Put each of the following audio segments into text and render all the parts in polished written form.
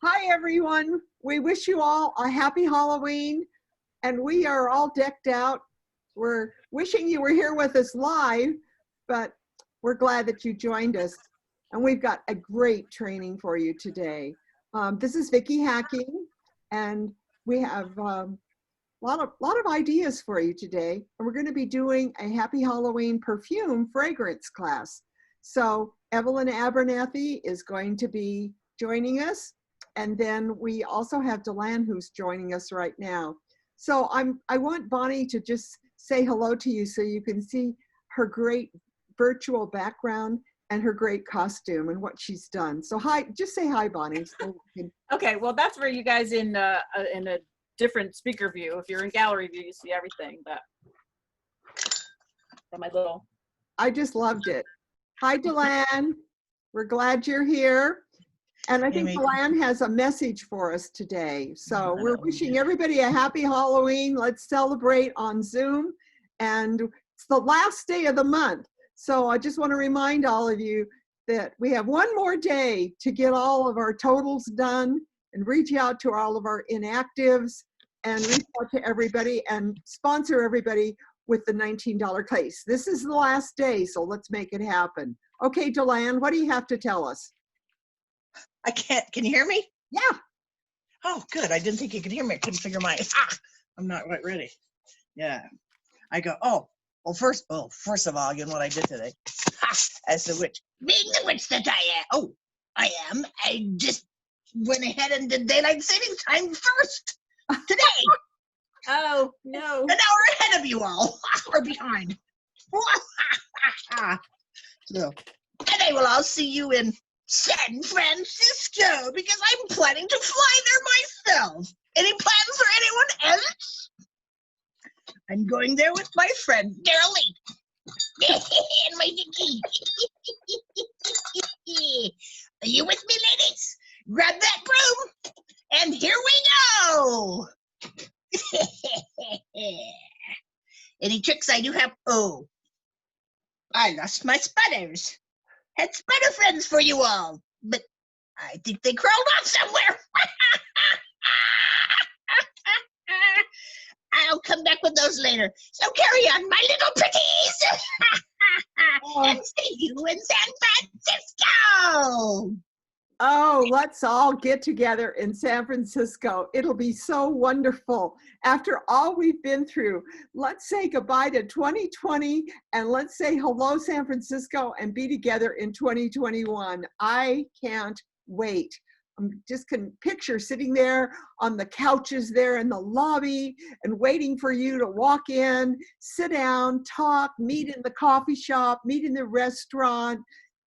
Hi, everyone. We wish you all a happy Halloween, and we are all decked out. We're wishing you were here with us live, but we're glad that you joined us. And we've got a great training for you today. This is Vickie hacking, and we have a lot of ideas for you today. And we're going to be doing a Happy Halloween perfume fragrance class. So Evelyn Abernathy is going to be joining us. And then we also have Delan who's joining us right now. So I want Bonnie to just say hello to you so you can see her great virtual background and her great costume and what she's done. So hi, just say hi, Bonnie. So okay, well that's for you guys in a different speaker view. If you're in gallery view, you see everything, but from my little. I just loved it. Hi, Delan. We're glad you're here. And I think Delan has a message for us today. So we're wishing everybody a happy Halloween. Let's celebrate on Zoom. And it's the last day of the month. So I just want to remind all of you that we have one more day to get all of our totals done and reach out to all of our inactives and reach out to everybody and sponsor everybody with the $19 case. This is the last day, so let's make it happen. Okay, Delan, what do you have to tell us? I can't, can you hear me? Yeah. Oh, good. I didn't think you could hear me. I couldn't figure I'm not quite ready. Yeah. I go, well, first of all, again, what I did today, as the witch, being the witch that I am, I just went ahead and did daylight saving time first today. Oh, no. An hour ahead of you all, or behind. So, and I will all see you in San Francisco because I'm planning to fly there myself. Any plans for anyone else? I'm going there with my friend Darlene and my Vickie. Are you with me, ladies? Grab that broom and here we go. Any tricks I do have? Oh, I lost my sputters. Had sputter friends for you all, but I think they crawled off somewhere. I'll come back with those later. So carry on, my little pretties. And see you in San Francisco. Oh, let's all get together in San Francisco. It'll be so wonderful. After all we've been through, let's say goodbye to 2020 and let's say hello, San Francisco, and be together in 2021. I can't wait. I just can picture sitting there on the couches there in the lobby and waiting for you to walk in, sit down, talk, meet in the coffee shop, meet in the restaurant.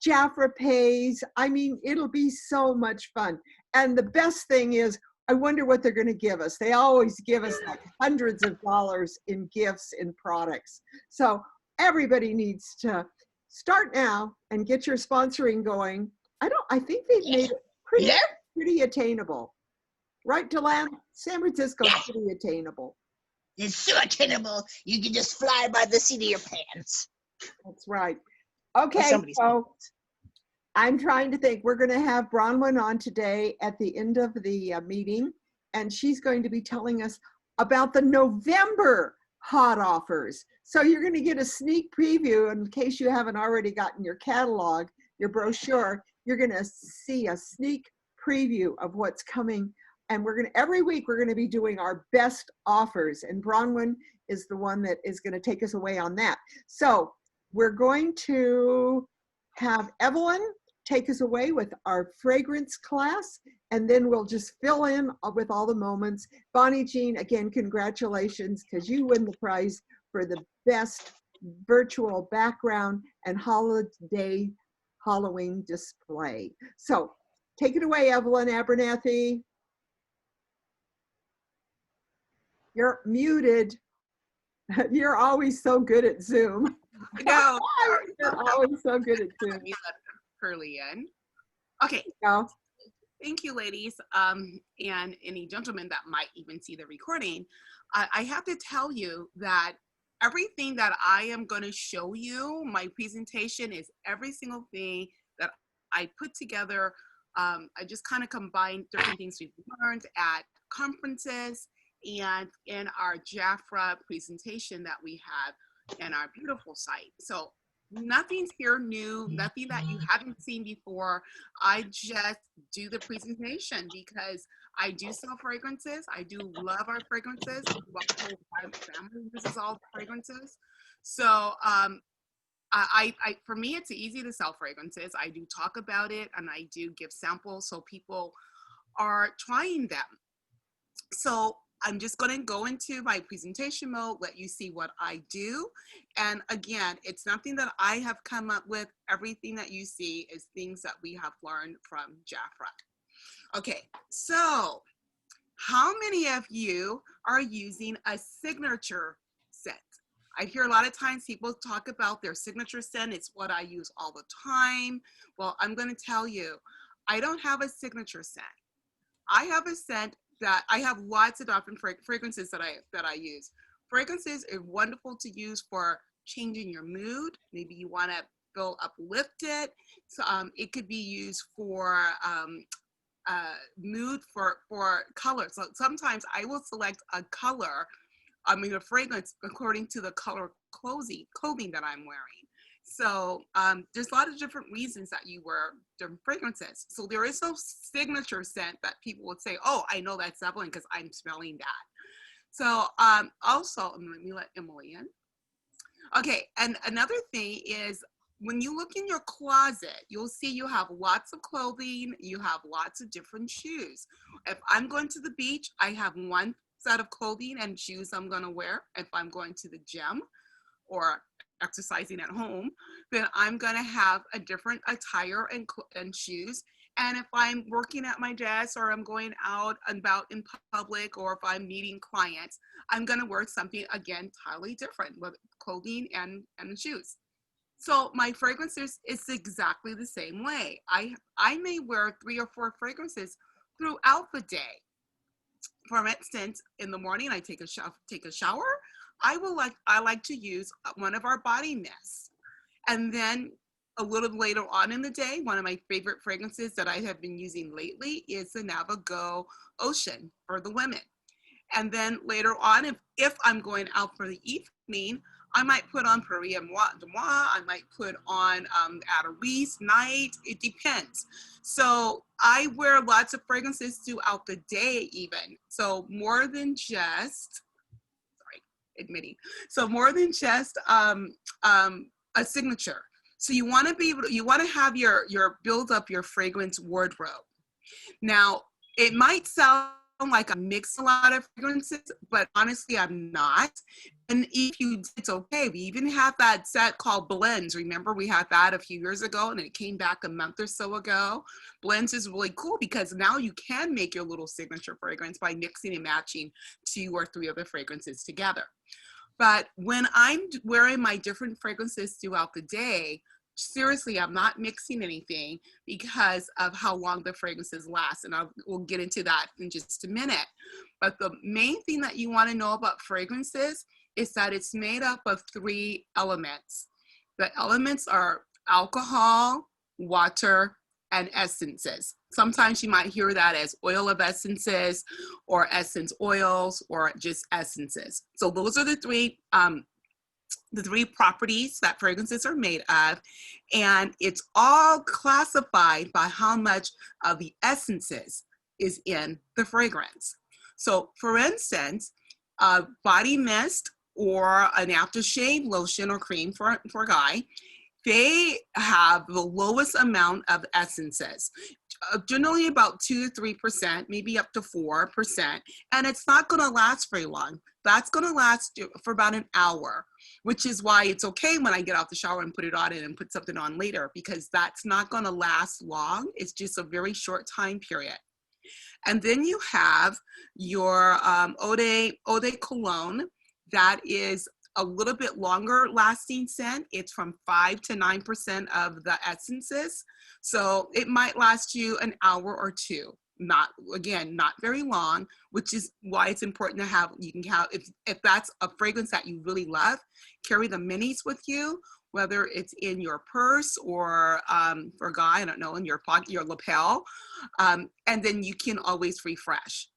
Jafra pays. I mean, it'll be so much fun. And the best thing is, I wonder what they're going to give us. They always give us like hundreds of dollars in gifts and products. So everybody needs to start now and get your sponsoring going. I think they've made it pretty attainable. Right, Delan? San Francisco's pretty attainable. It's so attainable, you can just fly by the seat of your pants. That's right. Okay, so I'm trying to think. We're going to have Bronwyn on today at the end of the meeting, and she's going to be telling us about the November hot offers. So you're going to get a sneak preview in case you haven't already gotten your catalog, your brochure. You're going to see a sneak preview of what's coming. And every week we're going to be doing our best offers, and Bronwyn is the one that is going to take us away on that. So we're going to have Evelyn take us away with our fragrance class, and then we'll just fill in with all the moments. Bonnie Jean, again, congratulations, because you win the prize for the best virtual background and holiday Halloween display. So take it away, Evelyn Abernathy. You're muted. You're always so good at Zoom. No, you're always so good at Zoom. Curly in. Okay. No. Thank you, ladies, and any gentlemen that might even see the recording. I have to tell you that everything that I am going to show you, my presentation is every single thing that I put together I just kind of combined different things we've learned at conferences and in our Jafra presentation that we have in our beautiful site. So nothing's here new, nothing that you haven't seen before. I just do the presentation because I do sell fragrances. I do love our fragrances. My whole family uses all the fragrances. So for me, it's easy to sell fragrances. I do talk about it and I do give samples so people are trying them. So I'm just going to go into my presentation mode, let you see what I do. And again, it's nothing that I have come up with. Everything that you see is things that we have learned from Jafra. Okay, so how many of you are using a signature scent? I hear a lot of times people talk about their signature scent. It's what I use all the time. Well, I'm going to tell you, I don't have a signature scent. I have a scent that I have lots of different fragrances that I use. Fragrances are wonderful to use for changing your mood. Maybe you want to feel uplifted. So it could be used for mood, for color. So sometimes I will select a color, a fragrance according to the color clothing that I'm wearing. So there's a lot of different reasons that you wear different fragrances. So there is no signature scent that people would say, oh, I know that's Evelyn because I'm smelling that. So also, let me let Emily in. Okay, and another thing is when you look in your closet, you'll see you have lots of clothing, you have lots of different shoes. If I'm going to the beach, I have one set of clothing and shoes I'm gonna wear. If I'm going to the gym or exercising at home, then I'm gonna have a different attire and shoes. And if I'm working at my desk or I'm going out and about in public or if I'm meeting clients, I'm gonna wear something, again, entirely different with clothing and shoes. So my fragrances is exactly the same way. I may wear 3 or 4 fragrances throughout the day. For instance, in the morning, I take a shower. I like to use one of our body mists. And then a little later on in the day, one of my favorite fragrances that I have been using lately is the Navago Ocean for the women. And then later on, if I'm going out for the evening, I might put on Paris de Moi. I might put on Adoris Night. It depends. So I wear lots of fragrances throughout the day even. So more than just, more than just a signature. So you want to be able to, you want to have build up your fragrance wardrobe. Now, it might sound like I mix a lot of fragrances, but honestly, I'm not. And if you did, it's okay. We even have that set called Blends. Remember, we had that a few years ago and it came back a month or so ago. Blends is really cool because now you can make your little signature fragrance by mixing and matching 2 or 3 other fragrances together. But when I'm wearing my different fragrances throughout the day, seriously, I'm not mixing anything because of how long the fragrances last. And we'll get into that in just a minute. But the main thing that you want to know about fragrances is that it's made up of 3 elements. The elements are alcohol, water, and essences. Sometimes you might hear that as oil of essences or essence oils or just essences. So those are the 3 properties that fragrances are made of, and it's all classified by how much of the essences is in the fragrance. So for instance, a body mist or an aftershave lotion or cream for a guy, they have the lowest amount of essences, generally about 2 to 3%, maybe up to 4%, and it's not going to last very long. That's going to last for about an hour, which is why it's okay when I get out the shower and put it on and put something on later, because that's not going to last long. It's just a very short time period. And then you have your eau de cologne. That is a little bit longer lasting scent. It's from 5 to 9% of the essences. So it might last you an hour or 2. Not very long, which is why it's important to have, if that's a fragrance that you really love, carry the minis with you, whether it's in your purse or for a guy, I don't know, in your pocket, your lapel, and then you can always refresh.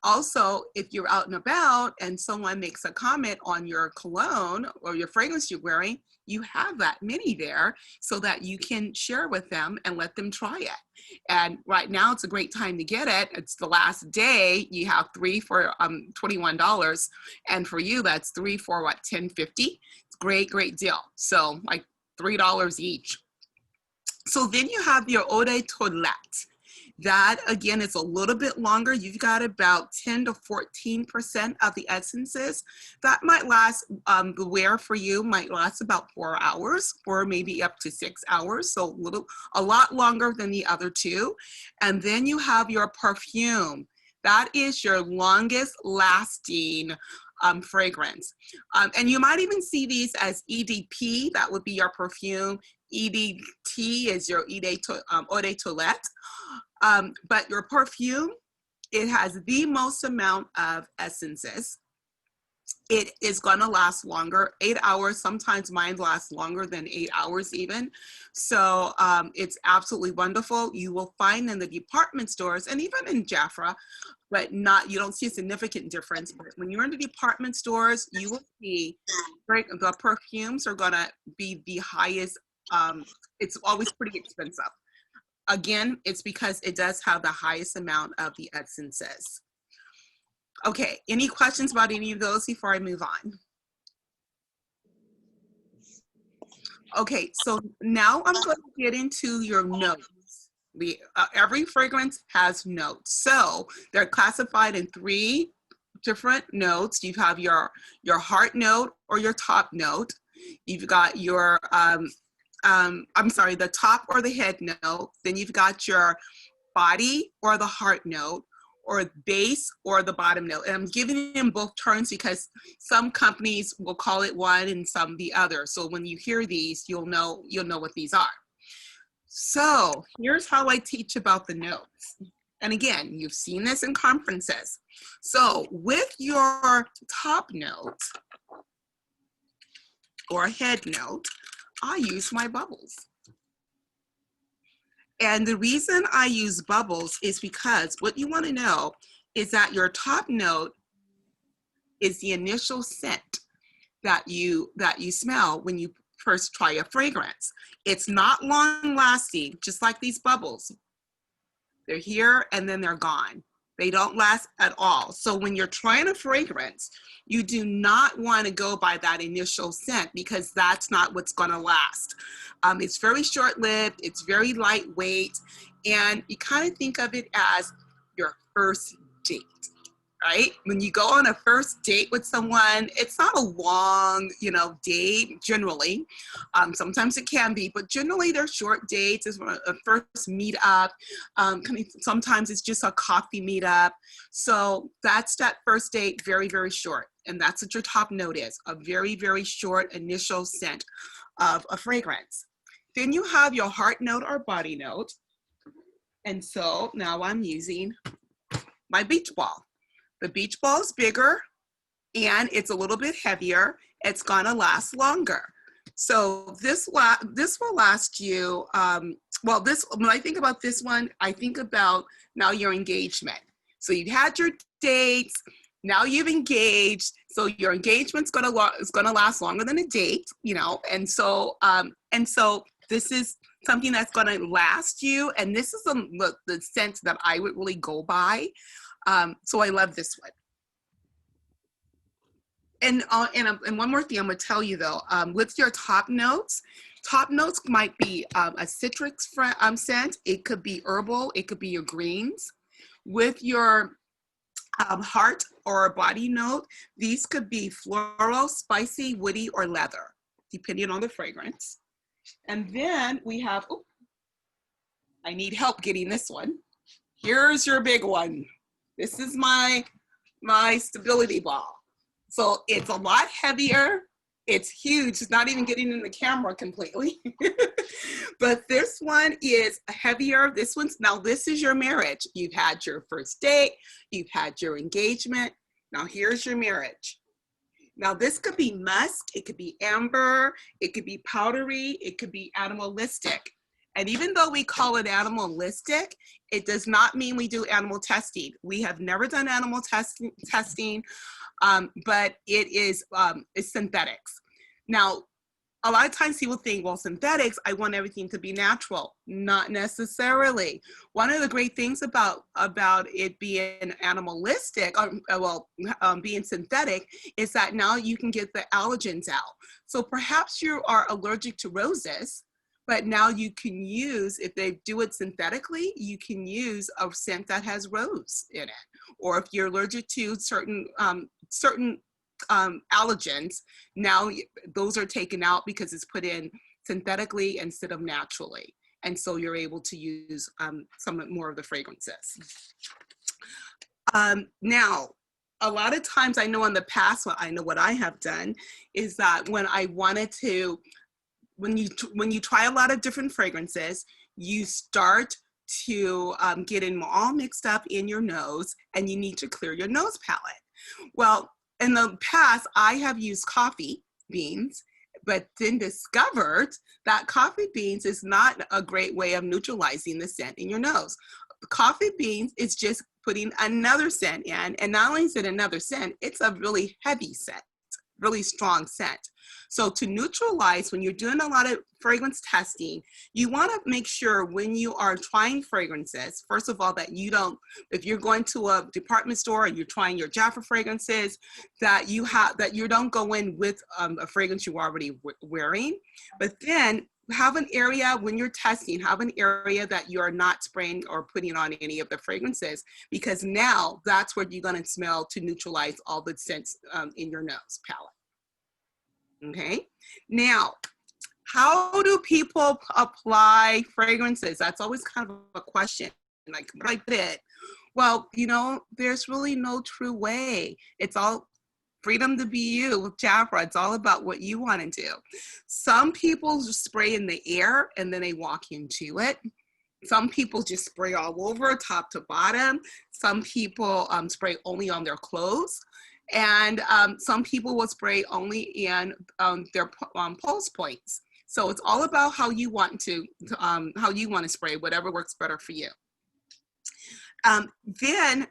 Also, if you're out and about and someone makes a comment on your cologne or your fragrance you're wearing, you have that mini there so that you can share with them and let them try it. And right now it's a great time to get it. It's the last day. You have 3 for $21. And for you, that's 3 for what, $10.50? It's great, great deal. So like $3 each. So then you have your eau de toilette. That again is a little bit longer. You've got about 10 to 14% of the essences. That might last, the wear for you might last about 4 hours or maybe up to 6 hours. So a lot longer than the other two. And then you have your perfume. That is your longest lasting fragrance. And you might even see these as EDP, that would be your perfume. EDT is your eau de toilette. But your perfume, it has the most amount of essences. It is gonna last longer, 8 hours. Sometimes mine lasts longer than 8 hours even. So it's absolutely wonderful. You will find in the department stores and even in Jafra, but you don't see a significant difference. But when you're in the department stores, you will see the perfumes are gonna be the highest. It's always pretty expensive. Again, it's because it does have the highest amount of the essences. Okay, any questions about any of those before I move on? Okay, so now I'm going to get into your notes. Every fragrance has notes. So they're classified in 3 different notes. You have your heart note or your top note. You've got your the top or the head note. Then you've got your body or the heart note, or base or the bottom note. And I'm giving them both terms because some companies will call it one and some the other. So when you hear these, you'll know what these are. So here's how I teach about the notes. And again, you've seen this in conferences. So with your top note or head note, I use my bubbles. And the reason I use bubbles is because what you want to know is that your top note is the initial scent that you smell when you first try a fragrance. It's not long lasting, just like these bubbles. They're here and then they're gone. They don't last at all. So when you're trying a fragrance, you do not want to go by that initial scent because that's not what's going to last. It's very short-lived, it's very lightweight, and you kind of think of it as your first date, right? When you go on a first date with someone, it's not a long, date generally. Sometimes it can be, but generally they're short dates. It's a first meet up. Sometimes it's just a coffee meetup. So that's that first date, very, very short. And that's what your top note is, a very, very short initial scent of a fragrance. Then you have your heart note or body note. And so now I'm using my beach ball. The beach ball is bigger and it's a little bit heavier. It's gonna last longer. So this will last you, when I think about this one, I think about now your engagement. So you've had your dates, now you've engaged, so your engagement's gonna last longer than a date, and so this is something that's gonna last you, and this is the scent that I would really go by. So I love this one. And one more thing I'm gonna tell you though, with your top notes might be a citrus scent. It could be herbal, it could be your greens. With your heart or body note, these could be floral, spicy, woody, or leather, depending on the fragrance. And then we have, I need help getting this one. Here's your big one. This is my stability ball. So it's a lot heavier. It's huge. It's not even getting in the camera completely. But this one is heavier. This is your marriage. You've had your first date. You've had your engagement. Now here's your marriage. Now this could be musk, it could be amber, it could be powdery, it could be animalistic. And even though we call it animalistic, it does not mean we do animal testing. We have never done animal testing, but it is it's synthetics. Now, a lot of times people think, well, synthetics, I want everything to be natural. Not necessarily. One of the great things about it being animalistic, being synthetic, is that now you can get the allergens out. So perhaps you are allergic to roses, but now you can use, if they do it synthetically, you can use a scent that has rose in it. Or if you're allergic to certain allergens, now those are taken out because it's put in synthetically instead of naturally. And so you're able to use some more of the fragrances. Now, a lot of times I know in the past, I know what I have done is that when I wanted to, when you try a lot of different fragrances, you start to get them all mixed up in your nose, and you need to clear your nose palette. Well, in the past, I have used coffee beans, but then discovered that coffee beans is not a great way of neutralizing the scent in your nose. Coffee beans is just putting another scent in, and not only is it another scent, it's a really heavy scent, really strong scent. So to neutralize, when you're doing a lot of fragrance testing, you want to make sure when you are trying fragrances, first of all, that you don't, if you're going to a department store and you're trying your Jafra fragrances, that you don't go in with a fragrance you're already wearing. But then have an area when you're testing, have an area that you are not spraying or putting on any of the fragrances, because now that's what you're going to smell to neutralize all the scents in your nose palette. Okay, now, how do people apply fragrances? That's always kind of a question, like, what I did. Well, you know, there's really no true way. It's all freedom to be you with Jafra. It's all about what you want to do. Some people just spray in the air and then they walk into it. Some people just spray all over, top to bottom. Some people spray only on their clothes. And some people will spray only in their pulse points. So it's all about how you want to spray, whatever works better for you. Then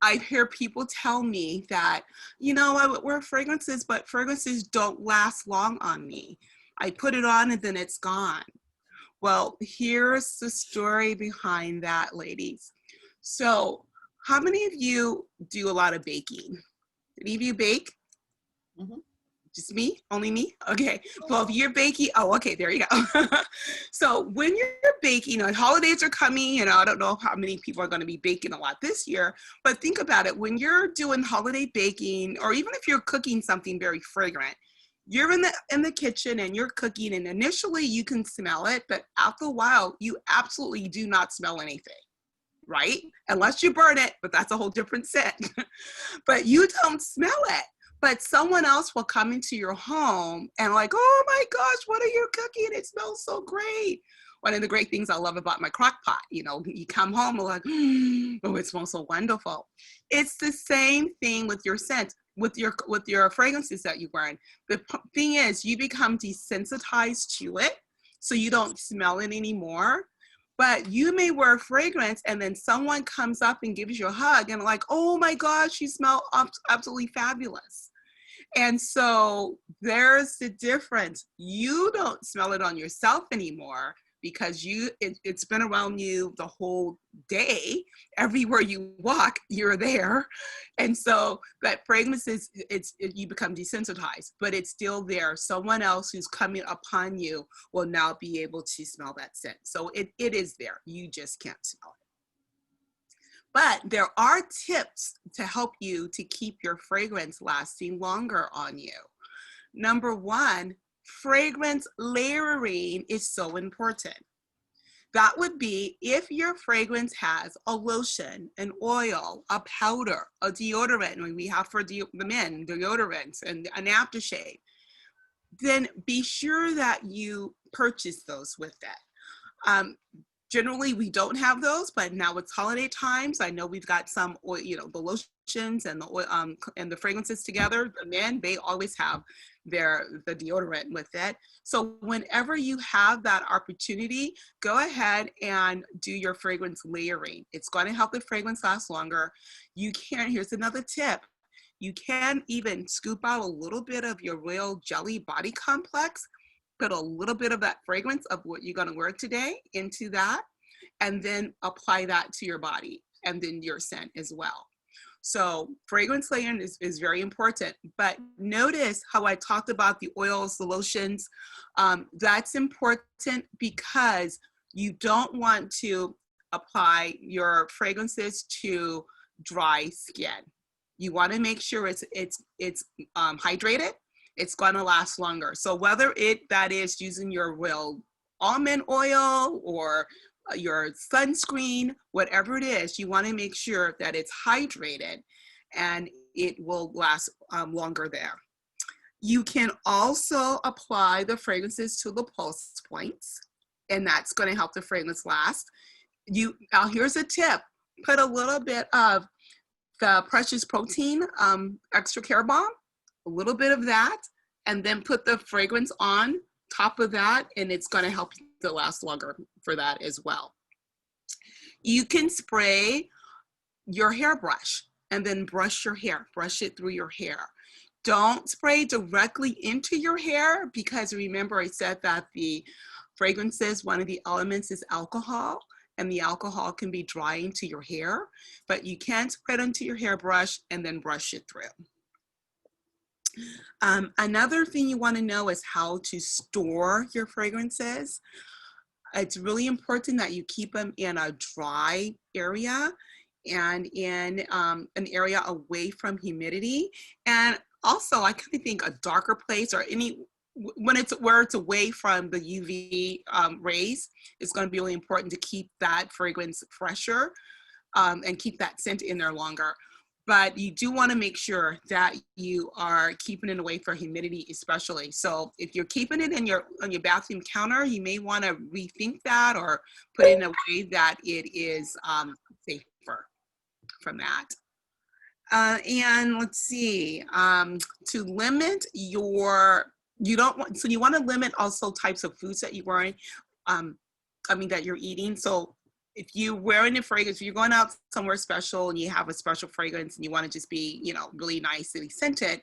I hear people tell me that, you know, I wear fragrances, but fragrances don't last long on me. I put it on and then it's gone. Well, here's the story behind that, ladies. So how many of you do a lot of baking? Any of you bake? Mm-hmm. Just me? Only me? Okay. Well, if you're baking, oh, okay, there you go. So when you're baking, holidays are coming, I don't know how many people are going to be baking a lot this year, but think about it. When you're doing holiday baking, or even if you're cooking something very fragrant, you're in the kitchen and you're cooking, and initially you can smell it, but after a while, you absolutely do not smell anything. Right? Unless you burn it, but that's a whole different scent. But you don't smell it. But someone else will come into your home and like, oh my gosh, what are you cooking? It smells so great. One of the great things I love about my crock pot, you come home and like, oh, it smells so wonderful. It's the same thing with your scent, with your fragrances that you're wearing. The thing is, you become desensitized to it, so you don't smell it anymore. But you may wear a fragrance and then someone comes up and gives you a hug and like, oh my gosh, you smell absolutely fabulous. And so there's the difference. You don't smell it on yourself anymore because it's been around you the whole day. Everywhere you walk, you're there. And so that fragrance you become desensitized, but it's still there. Someone else who's coming upon you will now be able to smell that scent. So it is there. You just can't smell it. But there are tips to help you to keep your fragrance lasting longer on you. Number one, fragrance layering is so important. That would be if your fragrance has a lotion, an oil, a powder, a deodorant, when we have for the men, deodorants, and an aftershave, then be sure that you purchase those with that. Generally, we don't have those, but now it's holiday times. I know we've got some oil, you know, the lotions and the oil, and the fragrances together. The men, they always have the deodorant with it. So whenever you have that opportunity, go ahead and do your fragrance layering. It's going to help the fragrance last longer. You can, here's another tip. You can even scoop out a little bit of your Royal Jelly Body Complex, put a little bit of that fragrance of what you're going to wear today into that, and then apply that to your body and then your scent as well. So fragrance layering is very important, but notice how I talked about the oils, the lotions. That's important because you don't want to apply your fragrances to dry skin. You want to make sure it's hydrated. It's going to last longer. So whether that is using your real almond oil or your sunscreen, whatever it is, you want to make sure that it's hydrated and it will last longer there. You can also apply the fragrances to the pulse points, and that's going to help the fragrance last. Now here's a tip. Put a little bit of the Precious Protein Extra Care Balm, a little bit of that, and then put the fragrance on top of that, and it's going to help you to last longer for that as well. You can spray your hairbrush and then brush your hair, brush it through your hair. Don't spray directly into your hair because remember I said that the fragrances, one of the elements is alcohol, and the alcohol can be drying to your hair, but you can spray it onto your hairbrush and then brush it through. Another thing you want to know is how to store your fragrances. It's really important that you keep them in a dry area and in an area away from humidity. And also, I kind of think a darker place or where it's away from the UV rays, it's going to be really important to keep that fragrance fresher and keep that scent in there longer. But you do want to make sure that you are keeping it away from humidity, especially. So if you're keeping it on your bathroom counter, you may want to rethink that or put it in a way that it is safer from that. And let's see, to limit your, you want to limit also types of foods that you're wearing, that you're eating. So if you're wearing a fragrance, if you're going out somewhere special and you have a special fragrance and you want to just be, really nicely scented,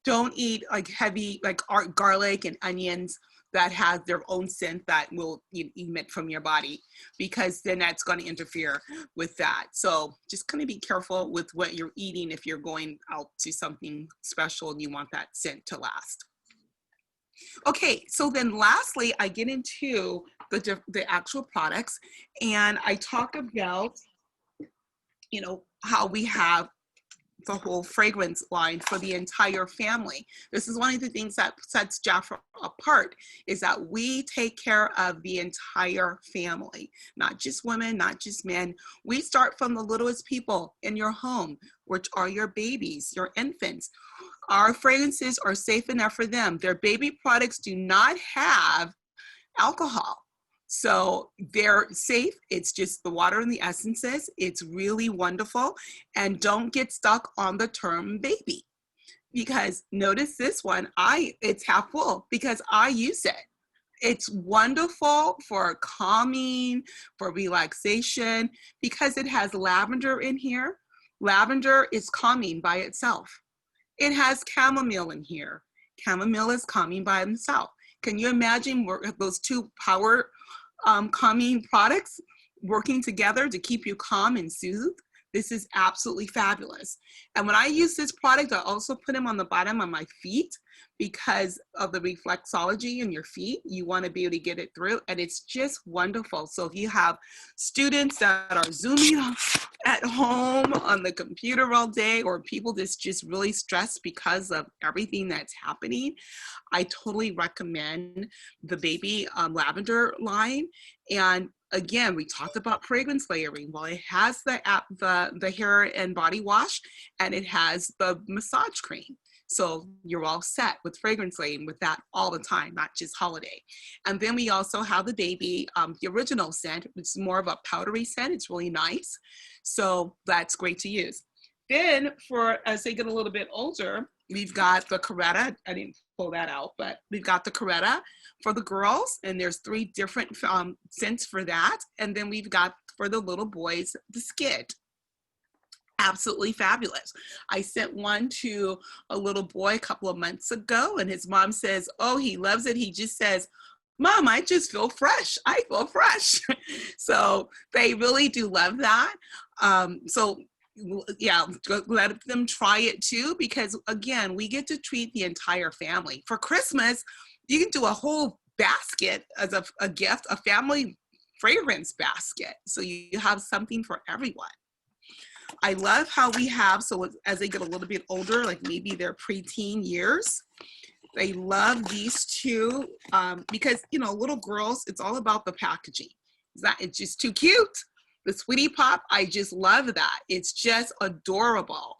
don't eat like heavy, like garlic and onions that has their own scent that will emit from your body, because then that's going to interfere with that. So just kind of be careful with what you're eating if you're going out to something special and you want that scent to last. Okay, so then lastly, I get into the actual products, and I talk about, how we have the whole fragrance line for the entire family. This is one of the things that sets Jafra apart, is that we take care of the entire family, not just women, not just men. We start from the littlest people in your home, which are your babies, your infants. Our fragrances are safe enough for them. Their baby products do not have alcohol. So they're safe. It's just the water and the essences. It's really wonderful. And don't get stuck on the term baby, because notice this one, it's half full because I use it. It's wonderful for calming, for relaxation, because it has lavender in here. Lavender is calming by itself. It has chamomile in here. Chamomile is calming by itself. Can you imagine those two power calming products working together to keep you calm and soothed? This is absolutely fabulous. And when I use this product, I also put them on the bottom of my feet because of the reflexology in your feet. You want to be able to get it through, and it's just wonderful. So if you have students that are Zooming at home on the computer all day, or people that's just really stressed because of everything that's happening, I totally recommend the baby lavender line. And again, we talked about fragrance layering. Well, it has the hair and body wash, and it has the massage cream. So you're all set with Fragrance Lane with that all the time, not just holiday. And then we also have the baby, the original scent, which is more of a powdery scent. It's really nice. So that's great to use. Then for, as they get a little bit older, we've got the Coretta. I didn't pull that out, but we've got the Coretta for the girls, and there's 3 different scents for that. And then we've got for the little boys, the Skid. Absolutely fabulous. I sent one to a little boy a couple of months ago, and his mom says, oh, he loves it. He just says, Mom, I just feel fresh. I feel fresh. So they really do love that. So yeah, let them try it too, because again, we get to treat the entire family. For Christmas, you can do a whole basket as a gift, a family fragrance basket. So you have something for everyone. I love how we have, so as they get a little bit older, like maybe their preteen years, they love these 2 because, you know, little girls, it's all about the packaging. It's just too cute. The Sweetie Pop, I just love that. It's just adorable,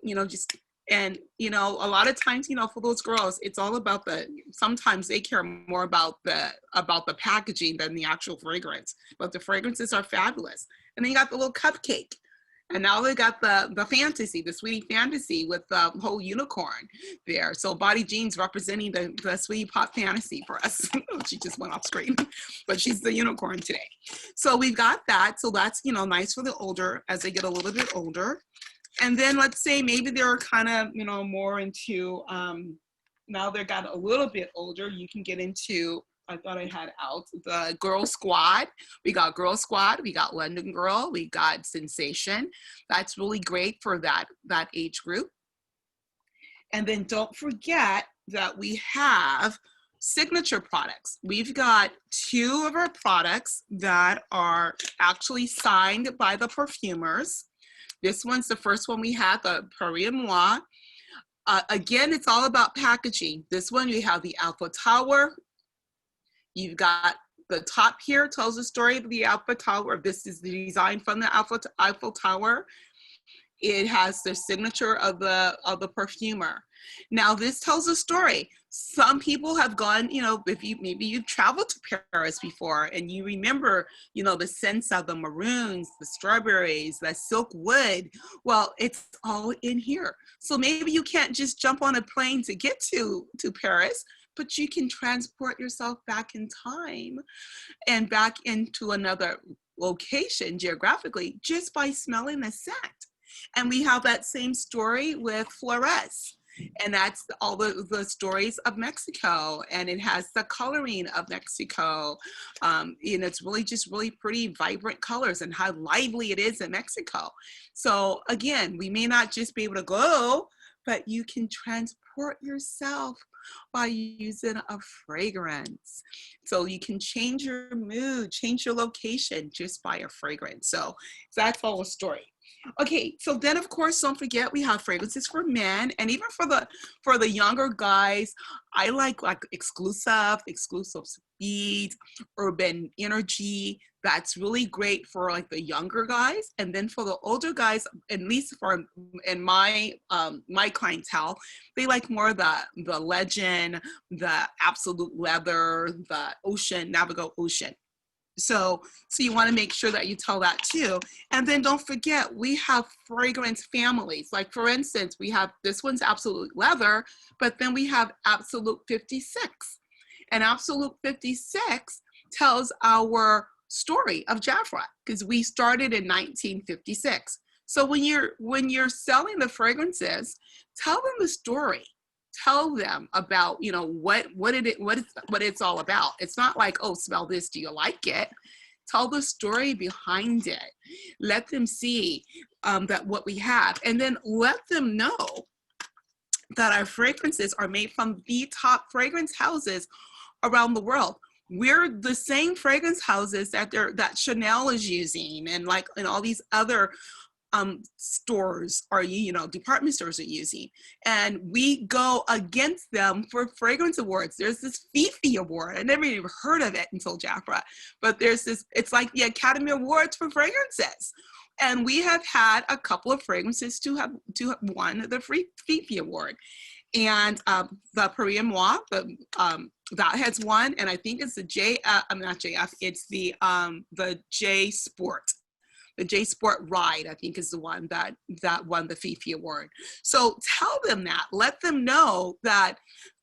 you know, and, you know, a lot of times, you know, for those girls, it's all about sometimes they care more about the packaging than the actual fragrance, but the fragrances are fabulous. And then you got the little cupcake. And now they got the fantasy, the Sweetie Fantasy with the whole unicorn there. So Body Jeans representing the Sweetie Pop Fantasy for us. She just went off screen, but she's the unicorn today. So we've got that. So that's, you know, nice for the older as they get a little bit older. And then let's say maybe they're kind of, you know, more into, now they've got a little bit older, you can get into, I thought I had out the Girl Squad. We got Girl Squad, we got London Girl, we got Sensation. That's really great for that age group. And then don't forget that we have signature products. We've got 2 of our products that are actually signed by the perfumers. This one's the first one we had, the Paris Moi. Again, it's all about packaging. This one, we have the Alpha Tower. You've got the top here tells the story of the Alpha Tower. This is the design from the Eiffel Tower. It has the signature of the perfumer. Now this tells a story. Some people have gone, you know, maybe you've traveled to Paris before and you remember, you know, the scents of the maroons, the strawberries, the silk wood. Well, it's all in here. So maybe you can't just jump on a plane to get to Paris, but you can transport yourself back in time and back into another location geographically just by smelling the scent. And we have that same story with Flores. And that's all the stories of Mexico. And it has the coloring of Mexico. And it's really just really pretty vibrant colors and how lively it is in Mexico. So again, we may not just be able to go, but you can transport yourself by using a fragrance. So you can change your mood, change your location just by a fragrance. So that's all a story. Okay, so then of course, don't forget we have fragrances for men, and even for the younger guys, I like exclusive speed, urban energy. That's really great for like the younger guys. And then for the older guys, at least in my clientele, they like more the Legend, the Absolute Leather, the Ocean, Navigo Ocean. So you want to make sure that you tell that too. And then don't forget, we have fragrance families. Like for instance, we have, this one's Absolute Leather, but then we have Absolute 56. And Absolute 56 tells our story of Jafra, because we started in 1956. So when you're selling the fragrances, tell them the story. Tell them about, you know, what it's all about. It's not like, oh, smell this, do you like it? Tell the story behind it. Let them see that what we have, and then let them know that our fragrances are made from the top fragrance houses around the world. We're the same fragrance houses that Chanel is using, and like and all these other stores are, you know, department stores are using, and we go against them for fragrance awards. There's this Vickie award. I never even heard of it until Jafra, but there's this, it's like the Academy Awards for fragrances. And we have had a couple of fragrances to have won the Vickie award. And the Korean Moi, that has one, and I think it's the I'm not JF, it's the J Sport. The J Sport Ride, I think, is the one that won the Fifi Award. So tell them that. Let them know that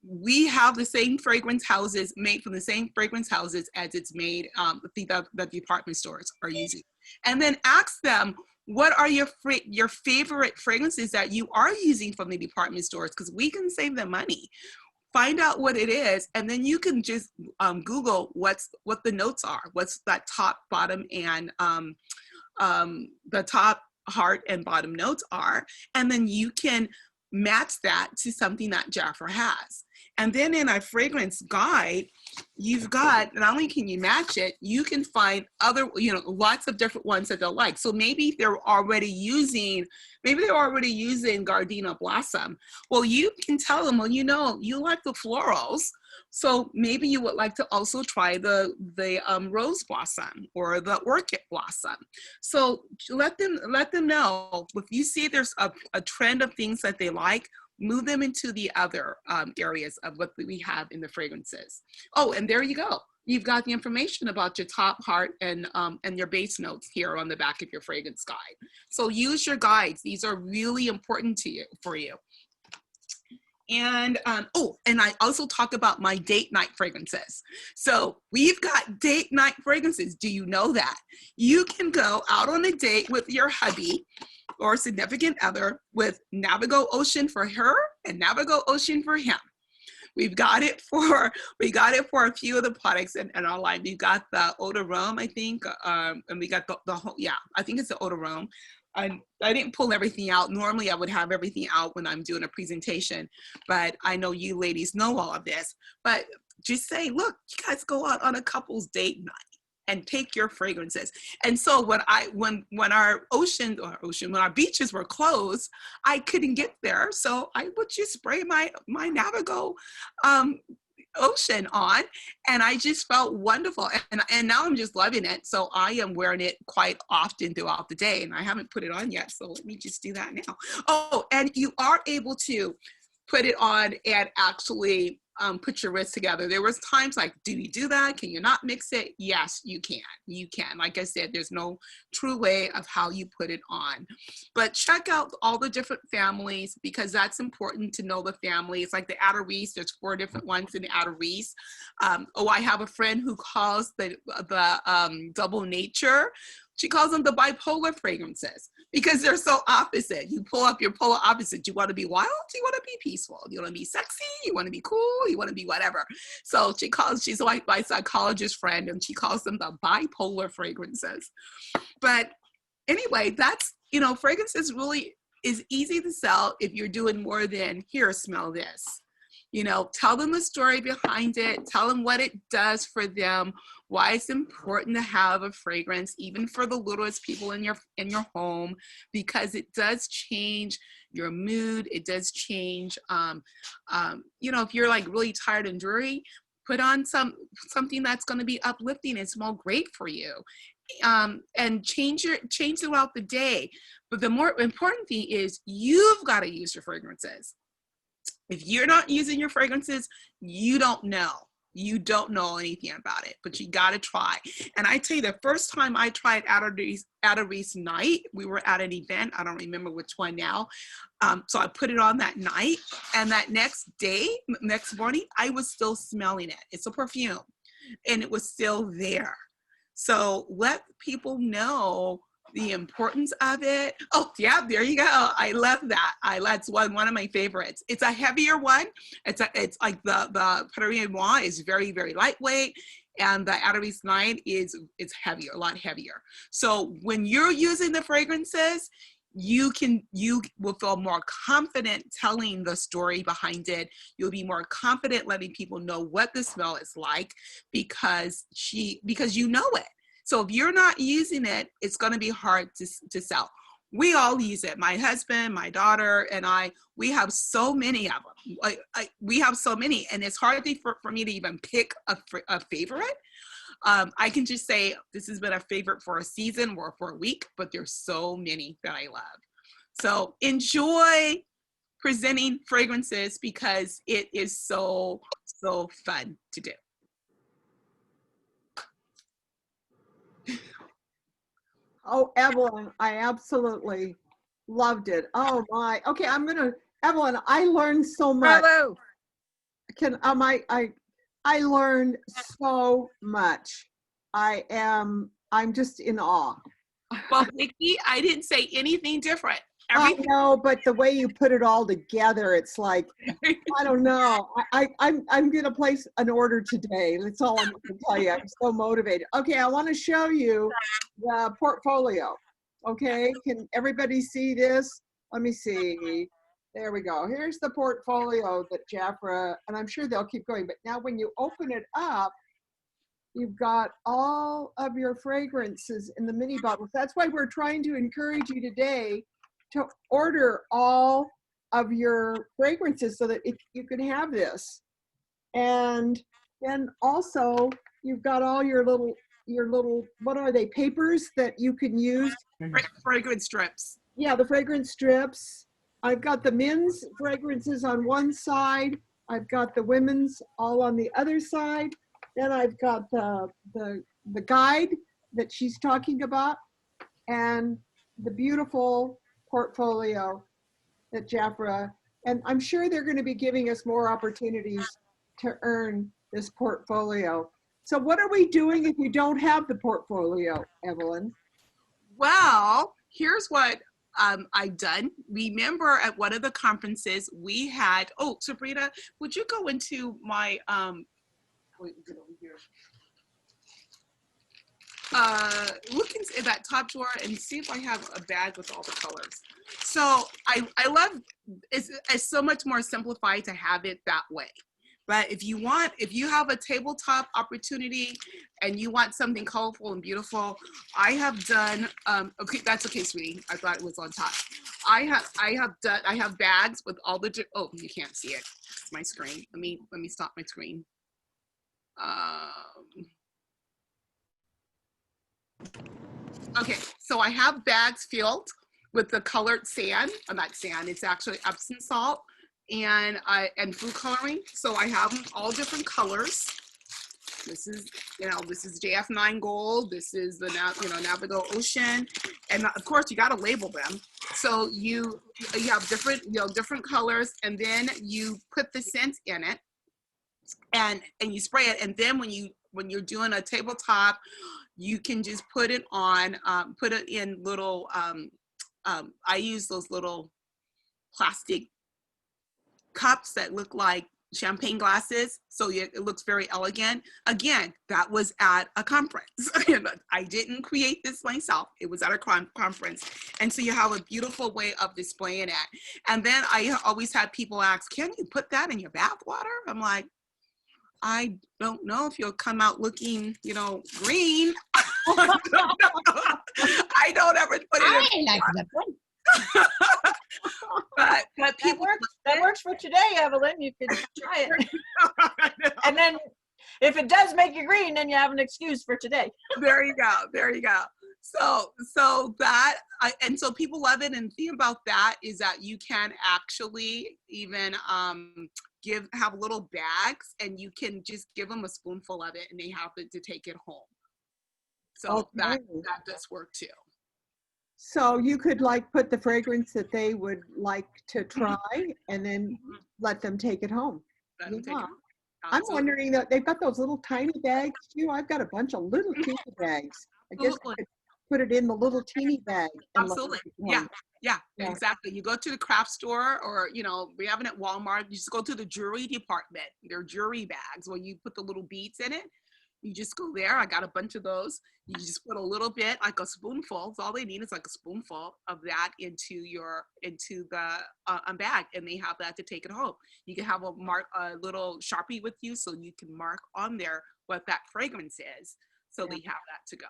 we have the same fragrance houses, made from the same fragrance houses as it's made, the department stores are using. And then ask them, what are your favorite fragrances that you are using from the department stores? Because we can save them money. Find out what it is, and then you can just Google what the notes are. What's that top, bottom, and the top, heart, and bottom notes are, and then you can match that to something that Jafra has. And then in our fragrance guide, you've got, not only can you match it, you can find other, lots of different ones that they'll like. So maybe they're already using Gardenia Blossom. Well, you can tell them, well, you like the florals, so maybe you would like to also try the rose blossom or the orchid blossom. So let them know. If you see there's a trend of things that they like, move them into the other areas of what we have in the fragrances. Oh, and there you go. You've got the information about your top, heart, and your base notes here on the back of your fragrance guide. So use your guides. These are really important for you. And and I also talk about my date night fragrances. So we've got date night fragrances. Do you know that? You can go out on a date with your hubby or significant other with Navigo Ocean for her and Navigo Ocean for him. We got it for a few of the products in our line. We got the Eau de Rome, I think, and we got the whole, I think it's the Eau de Rome. I didn't pull everything out. Normally I would have everything out when I'm doing a presentation, but I know you ladies know all of this. But just say, look, you guys go out on a couple's date night and take your fragrances. And so when our when our beaches were closed, I couldn't get there. So I would just spray my Navigo Ocean on, and I just felt wonderful, and now I'm just loving it. So I am wearing it quite often throughout the day, and I haven't put it on yet, so let me just do that now. Oh, and you are able to put it on and actually put your wrists together. There was times like, do you do that? Can you not mix it? Yes, you can. You can. Like I said, there's no true way of how you put it on. But check out all the different families, because that's important to know the family. It's like the Atterreese. There's 4 different ones in the Atterreese. I have a friend who calls the Double Nature. She calls them the bipolar fragrances because they're so opposite. You pull up your polar opposite. You want to be wild? You want to be peaceful? You want to be sexy? You want to be cool? You want to be whatever. So she's like my psychologist friend, and she calls them the bipolar fragrances. But anyway, that's, fragrances really is easy to sell if you're doing more than, here, smell this. Tell them the story behind it. Tell them what it does for them, why it's important to have a fragrance, even for the littlest people in your home, because it does change your mood. It does change, if you're like really tired and dreary, put on something that's going to be uplifting and smell great for you, and change throughout the day. But the more important thing is you've got to use your fragrances. If you're not using your fragrances, you don't know. You don't know anything about it, but you got to try. And I tell you, the first time I tried Atterreese Night, we were at an event. I don't remember which one now. So I put it on that night, and that next morning, I was still smelling it. It's a perfume, and it was still there. So let people know the importance of it. Oh yeah, there you go. I love that. That's one of my favorites. It's a heavier one. It's like the Korean Moi is very, very lightweight, and the Atterreese Night is heavier, a lot heavier. So when you're using the fragrances, you will feel more confident telling the story behind it. You'll be more confident letting people know what the smell is like, because you know it. So if you're not using it, it's going to be hard to sell. We all use it. My husband, my daughter, and I, we have so many of them. We have so many, and it's hard for me to even pick a favorite. I can just say this has been a favorite for a season or for a week, but there's so many that I love. So enjoy presenting fragrances because it is so fun to do. Oh, Evelyn, I absolutely loved it. Oh my. Okay, Evelyn, I learned so much. Bravo. I learned so much. I'm just in awe. Well, Vickie, I didn't say anything different. I know, but the way you put it all together, it's like, I don't know. I'm gonna place an order today. That's all I'm gonna tell you. I'm so motivated. Okay, I want to show you the portfolio. Okay, can everybody see this? Let me see. There we go. Here's the portfolio that Jafra, and I'm sure they'll keep going. But now when you open it up, you've got all of your fragrances in the mini bottles. That's why we're trying to encourage you today to order all of your fragrances so that you can have this. And then also you've got all your little, what are they, papers that you can use? Fragrance strips. Yeah, the fragrance strips. I've got the men's fragrances on one side. I've got the women's all on the other side. Then I've got the guide that she's talking about and the beautiful portfolio that Jafra, and I'm sure they're going to be giving us more opportunities to earn this portfolio. So what are we doing if you don't have the portfolio, Evelyn? Well, here's what I've done. Remember at one of the conferences we had, oh, Sabrina, would you go into my, wait, get over here. Look in that top drawer and see if I have a bag with all the colors. So I love, it's so much more simplified to have it that way. But if you have a tabletop opportunity and you want something colorful and beautiful, I have done, okay, that's okay, sweetie. I thought it was on top. I have bags with all the, oh, you can't see it. It's my screen. Let me stop my screen. Okay, so I have bags filled with the colored sand, not sand, it's actually Epsom salt and food coloring. So I have them all different colors. This is, this is JF9 gold. This is the, Navigo Ocean. And of course you got to label them. So you have different, different colors, and then you put the scent in it and you spray it. And then when you're doing a tabletop, you can just put it on, put it in little, I use those little plastic cups that look like champagne glasses. So it looks very elegant. Again, that was at a conference. I didn't create this myself. It was at a conference. And so you have a beautiful way of displaying it. And then I always had people ask, can you put that in your bath water? I'm like, I don't know if you'll come out looking, green. I don't ever put it in. Like that one. but people, that works for today, Evelyn. You can try it. And then if it does make you green, then you have an excuse for today. There you go. So that, and so people love it. And the thing about that is that you can actually even have little bags, and you can just give them a spoonful of it and they have it to take it home. So that does work too. So you could put the fragrance that they would like to try and then let them take it home. Yeah. I'm wondering that they've got those little tiny bags too. I've got a bunch of little teeny bags. I guess I could put it in the little teeny bag. Absolutely. Yeah, exactly. You go to the craft store, or, we have it at Walmart. You just go to the jewelry department. They're jewelry bags where you put the little beads in it. You just go there. I got a bunch of those. You just put a little bit, like a spoonful. So all they need is like a spoonful of that into the bag, and they have that to take it home. You can have a little Sharpie with you, so you can mark on there what that fragrance is. So they have that to go.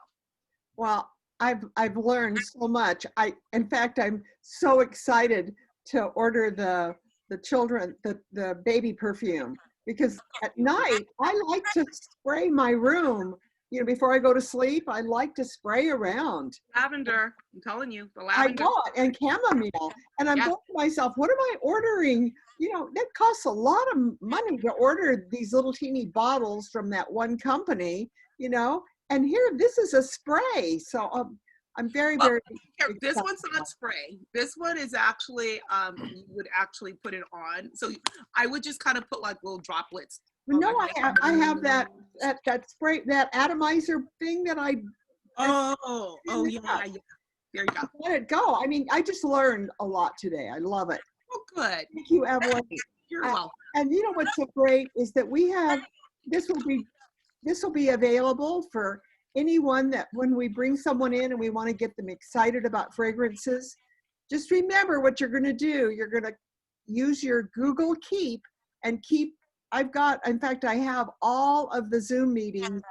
Well, I've learned so much. In fact, I'm so excited to order the children the baby perfume, because at night I like to spray my room you know, before I go to sleep, I like to spray around. Lavender, I'm telling you, the I lavender. know, and chamomile. And I'm going to myself, what am I ordering? You know, that costs a lot of money to order these little teeny bottles from that one company, you know, and here, this is a spray. So I'm very, very this one's not spray. This one is actually, you would actually put it on. So I would just kind of put like little droplets. No, I have that spray, that atomizer thing that I. Oh, yeah. There you go. Let it go. I mean, I just learned a lot today. I love it. Oh, good. Thank you, Evelyn. You're welcome. And you know what's so great is that we have, this will be available for anyone that when we bring someone in and we want to get them excited about fragrances, just remember what you're going to do. You're going to use your Google Keep and keep, in fact, I have all of the Zoom meetings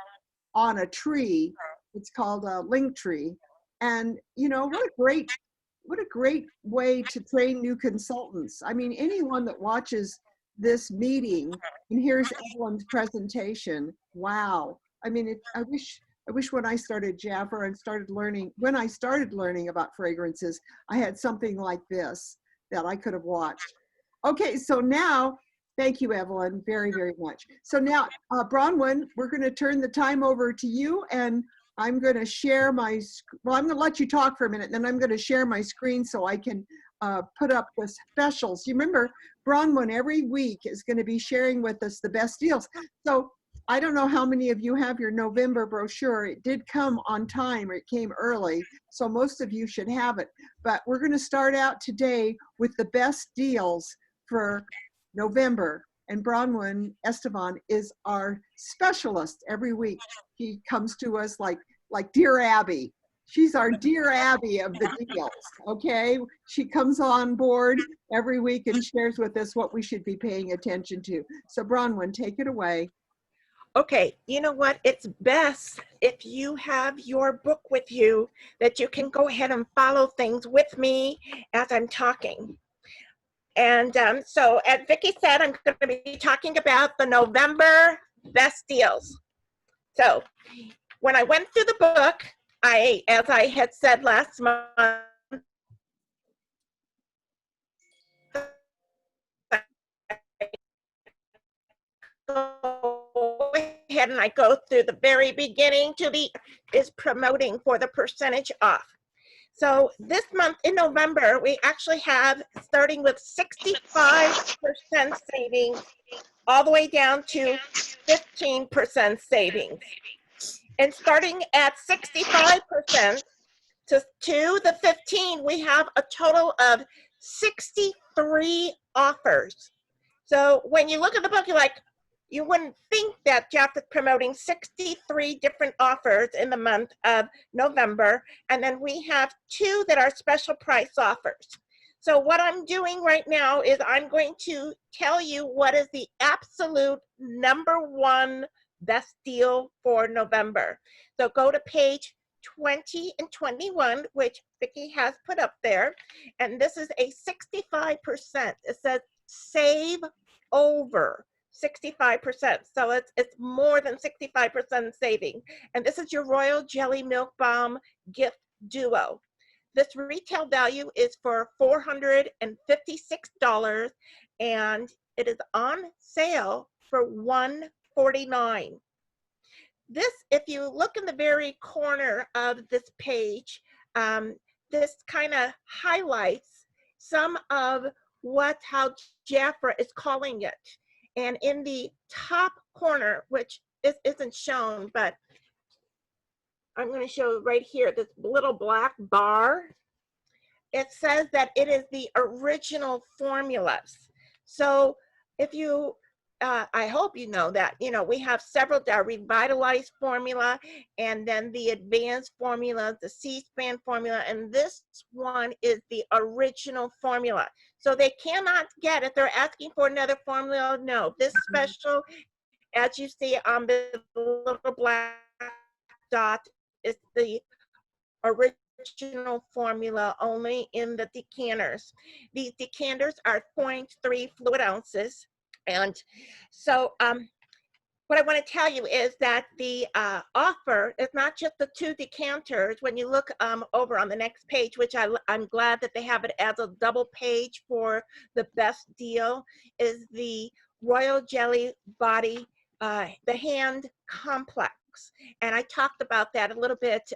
on a tree. It's called a link tree. And you know, what a great way to train new consultants. I mean, anyone that watches this meeting and hears Evelyn's presentation, wow. I mean, I wish when I started Jafra and when I started learning about fragrances, I had something like this that I could have watched. Okay, so now, thank you, Evelyn, very, very much. So now, Bronwyn, we're going to turn the time over to you, and I'm going to share I'm going to let you talk for a minute, and then I'm going to share my screen so I can put up the specials. You remember, Bronwyn every week is going to be sharing with us the best deals. So I don't know how many of you have your November brochure. It did come on time, or it came early, so most of you should have it. But we're going to start out today with the best deals for November. And Bronwyn Esteban is our specialist every week. He comes to us like Dear Abby. She's our Dear Abby of the deals, okay? She comes on board every week and shares with us what we should be paying attention to. So Bronwyn, take it away. Okay, you know what? It's best if you have your book with you, that you can go ahead and follow things with me as I'm talking. And so as Vickie said, I'm going to be talking about the November best deals. So when I went through the book, as I had said last month, go ahead and I go through the very beginning to the is promoting for the percentage off. So this month in November, we actually have starting with 65% savings all the way down to 15% savings. And starting at 65% to the 15, we have a total of 63 offers. So when you look at the book, you're like, you wouldn't think that Jafra is promoting 63 different offers in the month of November. And then we have 2 that are special price offers. So what I'm doing right now is I'm going to tell you what is the absolute #1 best deal for November. So go to page 20 and 21, which Vickie has put up there. And this is a 65%. It says save over 65%. So it's more than 65% saving. And this is your Royal Jelly Milk Balm Gift Duo. This retail value is for $456, and it is on sale for $149. This, if you look in the very corner of this page, this kind of highlights some of how Jafra is calling it. And in the top corner, which isn't shown, but I'm going to show right here, this little black bar, it says that it is the original formulas. So if you, I hope you know that, we have several, the revitalized formula, and then the advanced formula, the C-SPAN formula, and this one is the original formula. So they cannot get, if they're asking for another formula, no. This special, as you see on the little black dot, is the original formula only in the decanters. These decanters are 0.3 fluid ounces. And so what I want to tell you is that the offer is not just the 2 decanters. When you look over on the next page, which I'm glad that they have it as a double page for the best deal, is the Royal Jelly Body, the hand complex. And I talked about that a little bit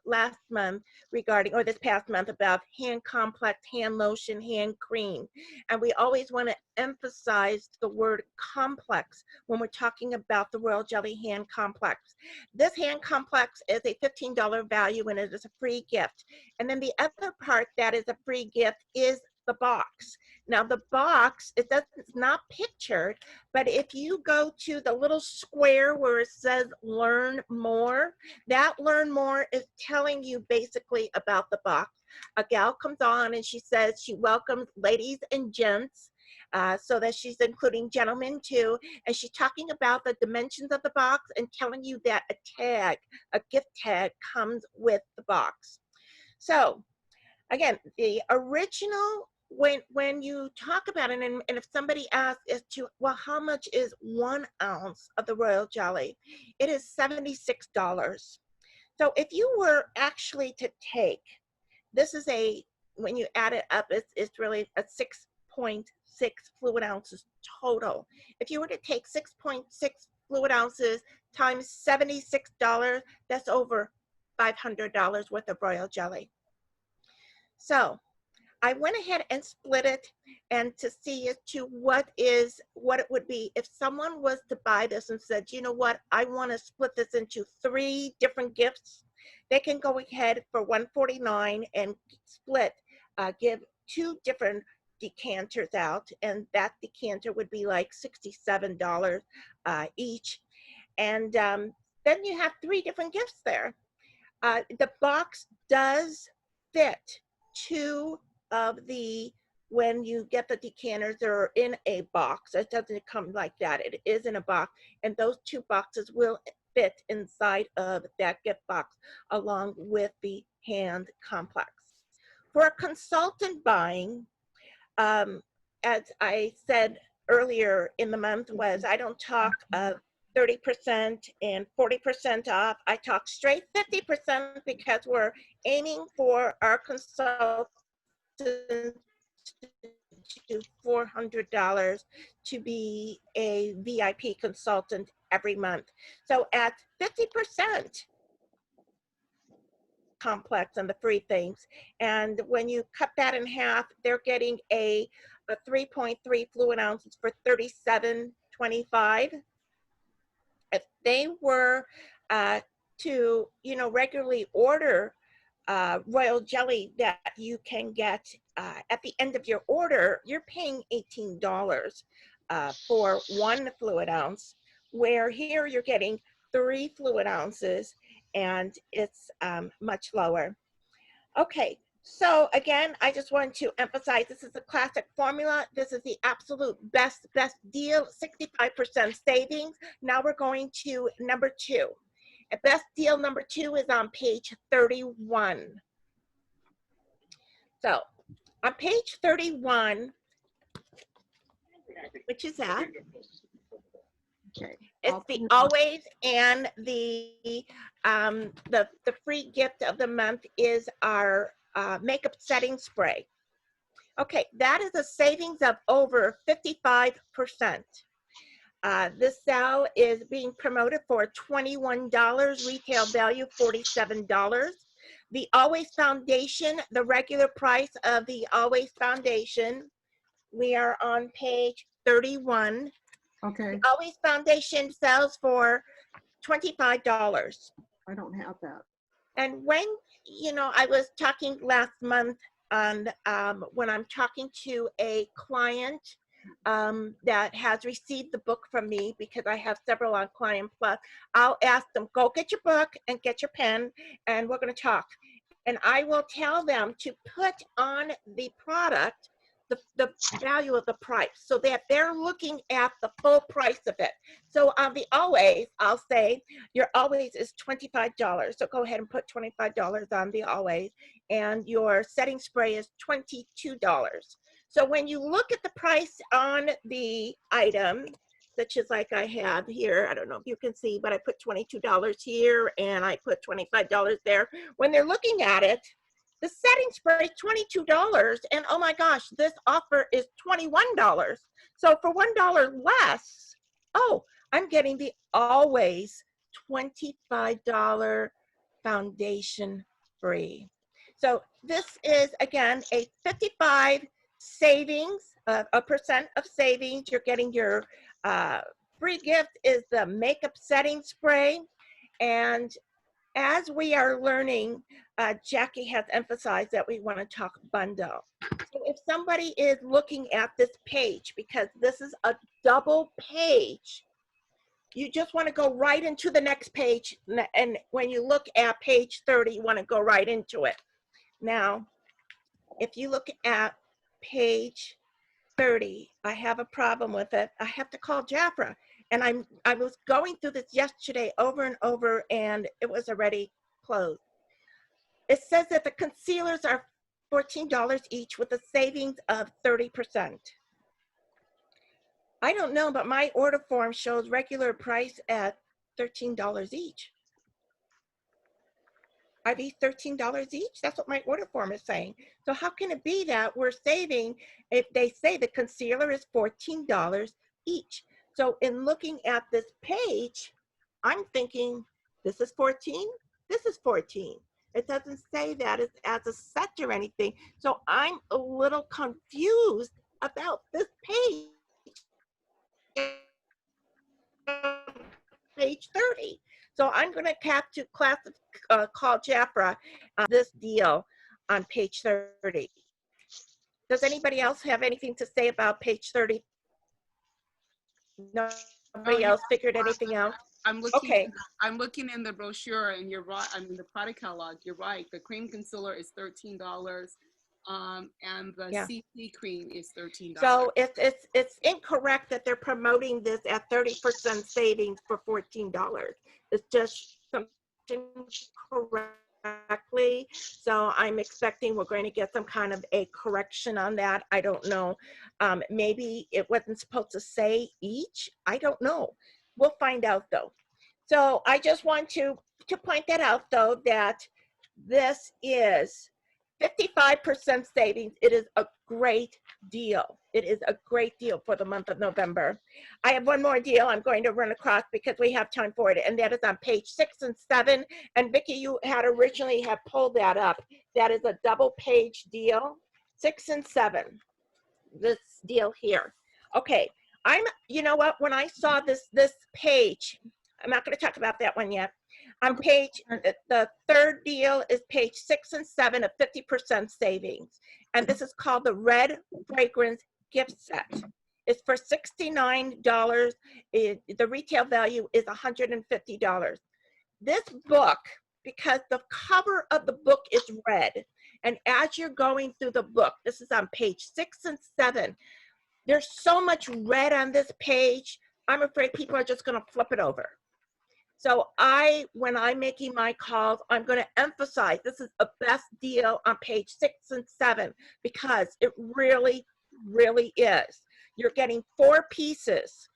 last month regarding, or this past month, about hand complex, hand lotion, hand cream. And we always want to emphasize the word complex when we're talking about the Royal Jelly Hand Complex. This hand complex is a $15 value and it is a free gift. And then the other part that is a free gift is the box. Now the box, it's not pictured, but if you go to the little square where it says learn more, that learn more is telling you basically about the box. A gal comes on and she says she welcomes ladies and gents, so that she's including gentlemen too, and she's talking about the dimensions of the box and telling you that a tag, a gift tag, comes with the box. So again, the original, when you talk about it, and if somebody asks as to, well, how much is 1 ounce of the Royal Jelly? It is $76. So if you were actually to take, this is when you add it up, it's really a 6.6 fluid ounces total. If you were to take 6.6 fluid ounces times $76, that's over $500 worth of Royal Jelly. So I went ahead and split it and to see as to what it would be if someone was to buy this and said, you know what, I want to split this into 3 different gifts. They can go ahead for $149 and split, give 2 different decanters out, and that decanter would be like $67 each. And then you have 3 different gifts there. The box does fit 2 of the, when you get the decanters, they're in a box. It doesn't come like that. It is in a box, and those 2 boxes will fit inside of that gift box along with the hand complex. For a consultant buying, as I said earlier in the month, was I don't talk 30% and 40% off. I talk straight 50% because we're aiming for our consultants to $400 to be a VIP consultant every month. So at 50% complex and the free things, and when you cut that in half, they're getting a 3.3 fluid ounces for $37.25. If they were to, regularly order Royal Jelly that you can get at the end of your order, you're paying $18 for 1 fluid ounce, where here you're getting 3 fluid ounces and it's much lower. Okay, so again, I just want to emphasize this is a classic formula. This is the absolute best deal, 65% savings. Now we're going to number 2. Best deal number 2 is on page 31. So on page 31, which is that? Okay. It's the always, and the free gift of the month is our makeup setting spray. Okay, that is a savings of over 55%. This sale is being promoted for $21, retail value $47. The Always Foundation, the regular price of the Always Foundation, we are on page 31. Okay. The Always Foundation sells for $25. I don't have that. And when, I was talking last month on when I'm talking to a client that has received the book from me, because I have several on Client Plus, I'll ask them, go get your book and get your pen, and we're going to talk. And I will tell them to put on the product the value of the price, so that they're looking at the full price of it. So on the Always, I'll say your Always is $25. So go ahead and put $25 on the Always, and your setting spray is $22. So when you look at the price on the item, such as like I have here. I don't know if you can see, but I put $22 here and I put $25 there. When they're looking at it, the setting spray is $22, and oh my gosh, this offer is $21. So for $1 less, oh, I'm getting the always $25 foundation free. So this is, again, a 55 savings, a percent of savings. You're getting your free gift is the makeup setting spray. And as we are learning, Jackie has emphasized that we want to talk bundle. So if somebody is looking at this page, because this is a double page, you just want to go right into the next page. And when you look at page 30, you want to go right into it. Now, if you look at page 30, I have a problem with it. I have to call Jafra. And I was going through this yesterday over and over, and it was already closed. It says that the concealers are $14 each with a savings of 30%. I don't know, but my order form shows regular price at $13 each. Are these $13 each? That's what my order form is saying. So how can it be that we're saving if they say the concealer is $14 each? So in looking at this page, I'm thinking this is 14, this is 14. It doesn't say that it's as a set or anything. So I'm a little confused about this page. Page 30. So I'm going to have to call Jafra on this deal on page 30. Does anybody else have anything to say about page 30? Nobody else figured anything out? I'm looking. Okay. I'm looking in the brochure, and you're right. I mean, the product catalog. You're right. The cream concealer is $13, and the CC cream is $13. So it's incorrect that they're promoting this at 30% savings for $14. It's just something correctly. So I'm expecting we're going to get some kind of a correction on that. I don't know. Maybe it wasn't supposed to say each. I don't know. We'll find out though. So I just want to point that out though, that this is 55% savings. It is a great deal. It is a great deal for the month of November. I have one more deal I'm going to run across because we have time for it, and that is on page 6 and 7. And Vickie, you had originally have pulled that up. That is a double page deal, 6 and 7, this deal here. Okay, you know what, when I saw this page, I'm not going to talk about that one yet. On page, the third deal is page 6 and 7 of 50% savings. And this is called the Red Fragrance Gift Set. It's for $69. The retail value is $150. This book, because the cover of the book is red, and as you're going through the book, this is on page 6 and 7, there's so much red on this page, I'm afraid people are just going to flip it over. So when I'm making my calls, I'm going to emphasize this is a best deal on page 6 and 7 because it really, really is. You're getting 4 pieces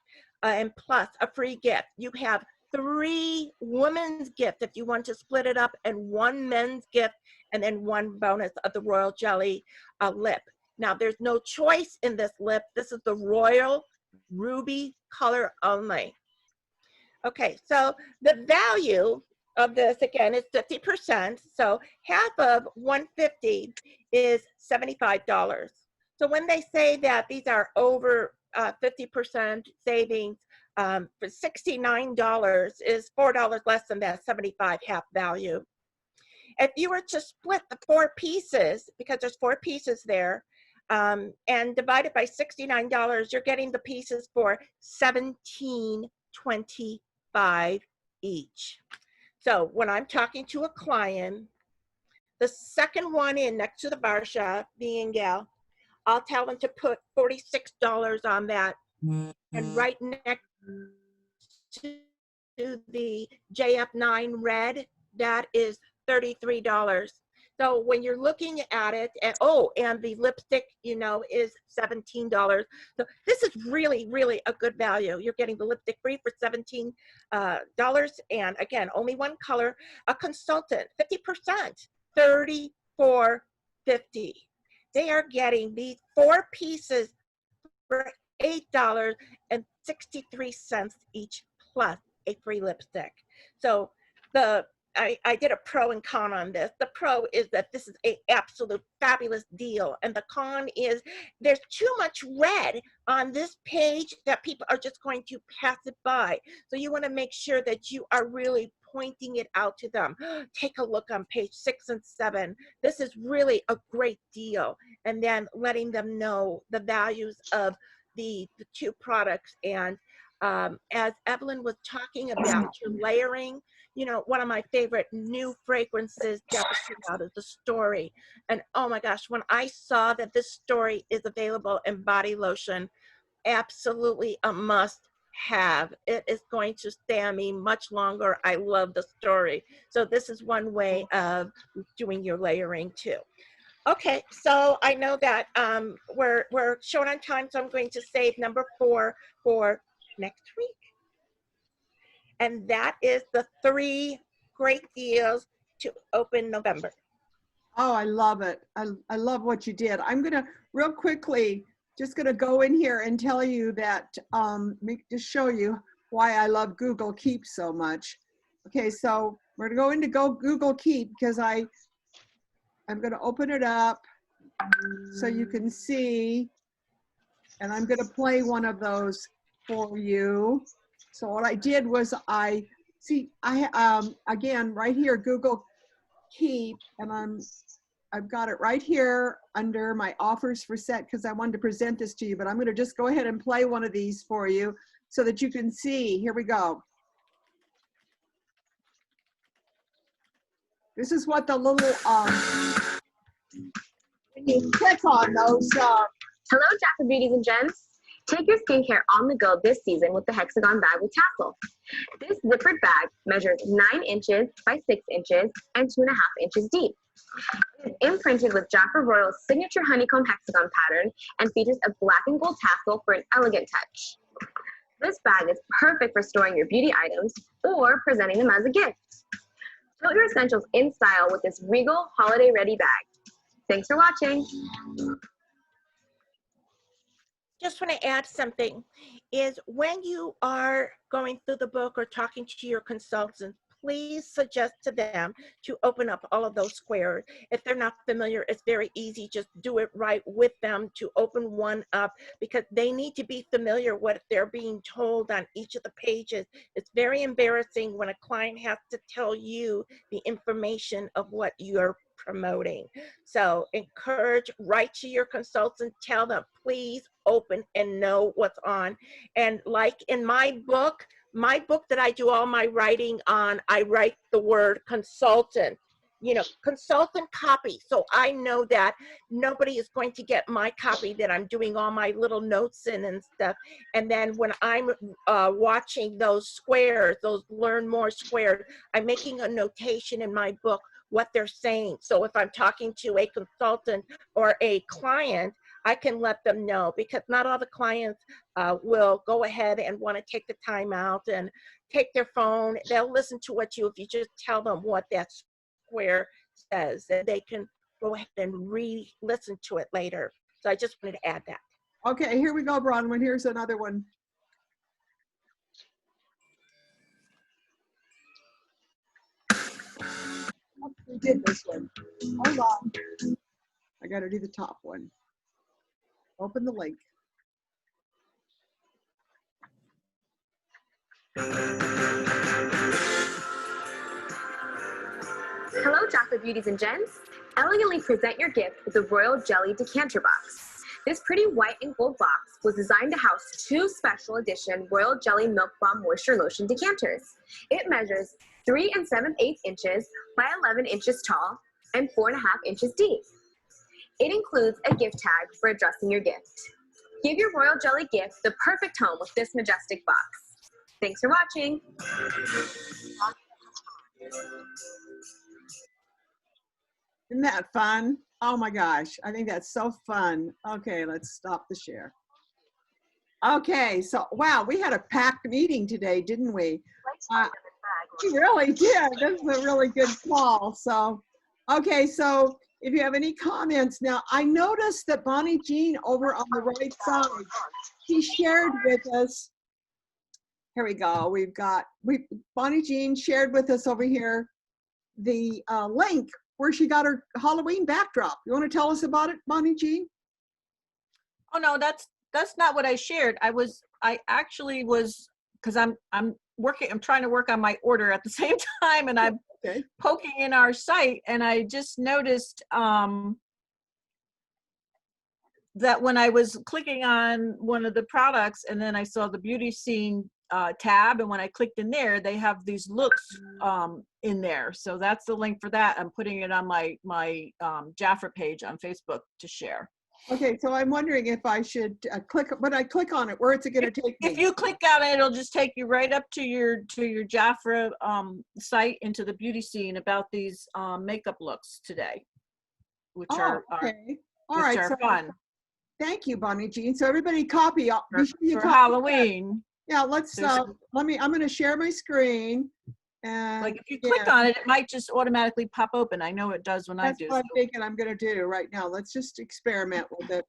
and plus a free gift. You have 3 women's gifts if you want to split it up, and 1 men's gift, and then 1 bonus of the Royal Jelly lip. Now, there's no choice in this lip. This is the Royal Ruby color only. Okay, so the value of this, again, is 50%. So half of 150 is $75. So when they say that these are over 50% savings, for $69 is $4 less than that 75 half value. If you were to split the 4 pieces, because there's 4 pieces there, and divide it by $69, you're getting the pieces for $17.25 each. So when I'm talking to a client, the second one in next to the bar shop, being gal, I'll tell them to put $46 on that. And right next to the JF9 red, that is $33. So when you're looking at it, and oh, and the lipstick, you know, is $17. So this is really, really a good value. You're getting the lipstick free for $17. And again, only one color. A consultant, 50%, $34.50. They are getting these 4 pieces for $8.63 each, plus a free lipstick. So I did a pro and con on this. The pro is that this is an absolute fabulous deal. And the con is there's too much red on this page that people are just going to pass it by. So you want to make sure that you are really pointing it out to them. Take a look on page 6 and 7. This is really a great deal. And then letting them know the values of the 2 products. And as Evelyn was talking about your layering, you know, one of my favorite new fragrances that came out is the Story. And oh my gosh, when I saw that this Story is available in body lotion, absolutely a must have. It is going to stay on me much longer. I love the Story. So this is one way of doing your layering too. Okay, so I know that we're short on time, so I'm going to save number 4 for next week. And that is the 3 great deals to open November. Oh, I love it. I love what you did. I'm gonna real quickly, just gonna go in here and tell you that, just show you why I love Google Keep so much. Okay, so we're gonna go into Google Keep because I'm gonna open it up so you can see, and I'm gonna play one of those for you. So what I did was again, right here, Google Keep, and I've got it right here under my offers for set because I wanted to present this to you, but I'm going to just go ahead and play one of these for you so that you can see. Here we go. This is what the little, when you click on those. Hello, Jafra Beauties and Gems. Take your skincare on the go this season with the Hexagon bag with tassel. This zippered bag measures 9 inches by 6 inches and 2.5 inches deep. It is imprinted with Jafra Royal's signature honeycomb hexagon pattern and features a black and gold tassel for an elegant touch. This bag is perfect for storing your beauty items or presenting them as a gift. Tote your essentials in style with this regal holiday-ready bag. Thanks for watching. Just want to add something, is when you are going through the book or talking to your consultants, please suggest to them to open up all of those squares. If they're not familiar, it's very easy. Just do it right with them to open one up because they need to be familiar what they're being told on each of the pages. It's very embarrassing when a client has to tell you the information of what you're promoting. So encourage, write to your consultant, tell them, please open and know what's on. And like in my book that I do all my writing on, I write the word consultant, you know, consultant copy. So I know that nobody is going to get my copy that I'm doing all my little notes in and stuff. And then when I'm watching those squares, those learn more squares, I'm making a notation in my book what they're saying. So if I'm talking to a consultant or a client, I can let them know because not all the clients will go ahead and want to take the time out and take their phone. They'll listen to what if you just tell them what that square says, and they can go ahead and re-listen to it later. So I just wanted to add that. Okay, here we go, Bronwyn. Here's another one. We did this one. Hold on. I got to do the top one. Open the link. Hello, Jafra Beauties and Gems. Elegantly present your gift with the Royal Jelly Decanter Box. This pretty white and gold box was designed to house 2 special edition Royal Jelly Milk Balm Moisture Lotion decanters. It measures 3 7/8 inches by 11 inches tall and 4.5 inches deep. It includes a gift tag for addressing your gift. Give your Royal Jelly gift the perfect home with this majestic box. Thanks for watching. Isn't that fun? Oh my gosh, I think that's so fun. Okay, let's stop the share. Okay, so wow, we had a packed meeting today, didn't we? We really did. This is a really good call. So, okay, so if you have any comments now, I noticed that Bonnie Jean over on the right side, she shared with us. Here we go. Bonnie Jean shared with us over here the link where she got her Halloween backdrop. You want to tell us about it, Bonnie Jean? Oh no, that's not what I shared. I actually was, because I'm trying to work on my order at the same time, and I'm poking in our site, and I just noticed that when I was clicking on one of the products, and then I saw the beauty scene tab, and when I clicked in there, they have these looks in there. So that's the link for that. I'm putting it on my Jafra page on Facebook to share. Okay, so I'm wondering if I should click, when I click on it, where is it going to take me? If you click on it, it'll just take you right up to your Jafra site, into the beauty scene about these makeup looks today, which are fun. Thank you, Bonnie Jean. So everybody copy. For Halloween. Yeah, let's, I'm going to share my screen. And like if you click on it, it might just automatically pop open. I know it does when I do. That's what I'm thinking I'm going to do right now. Let's just experiment with it.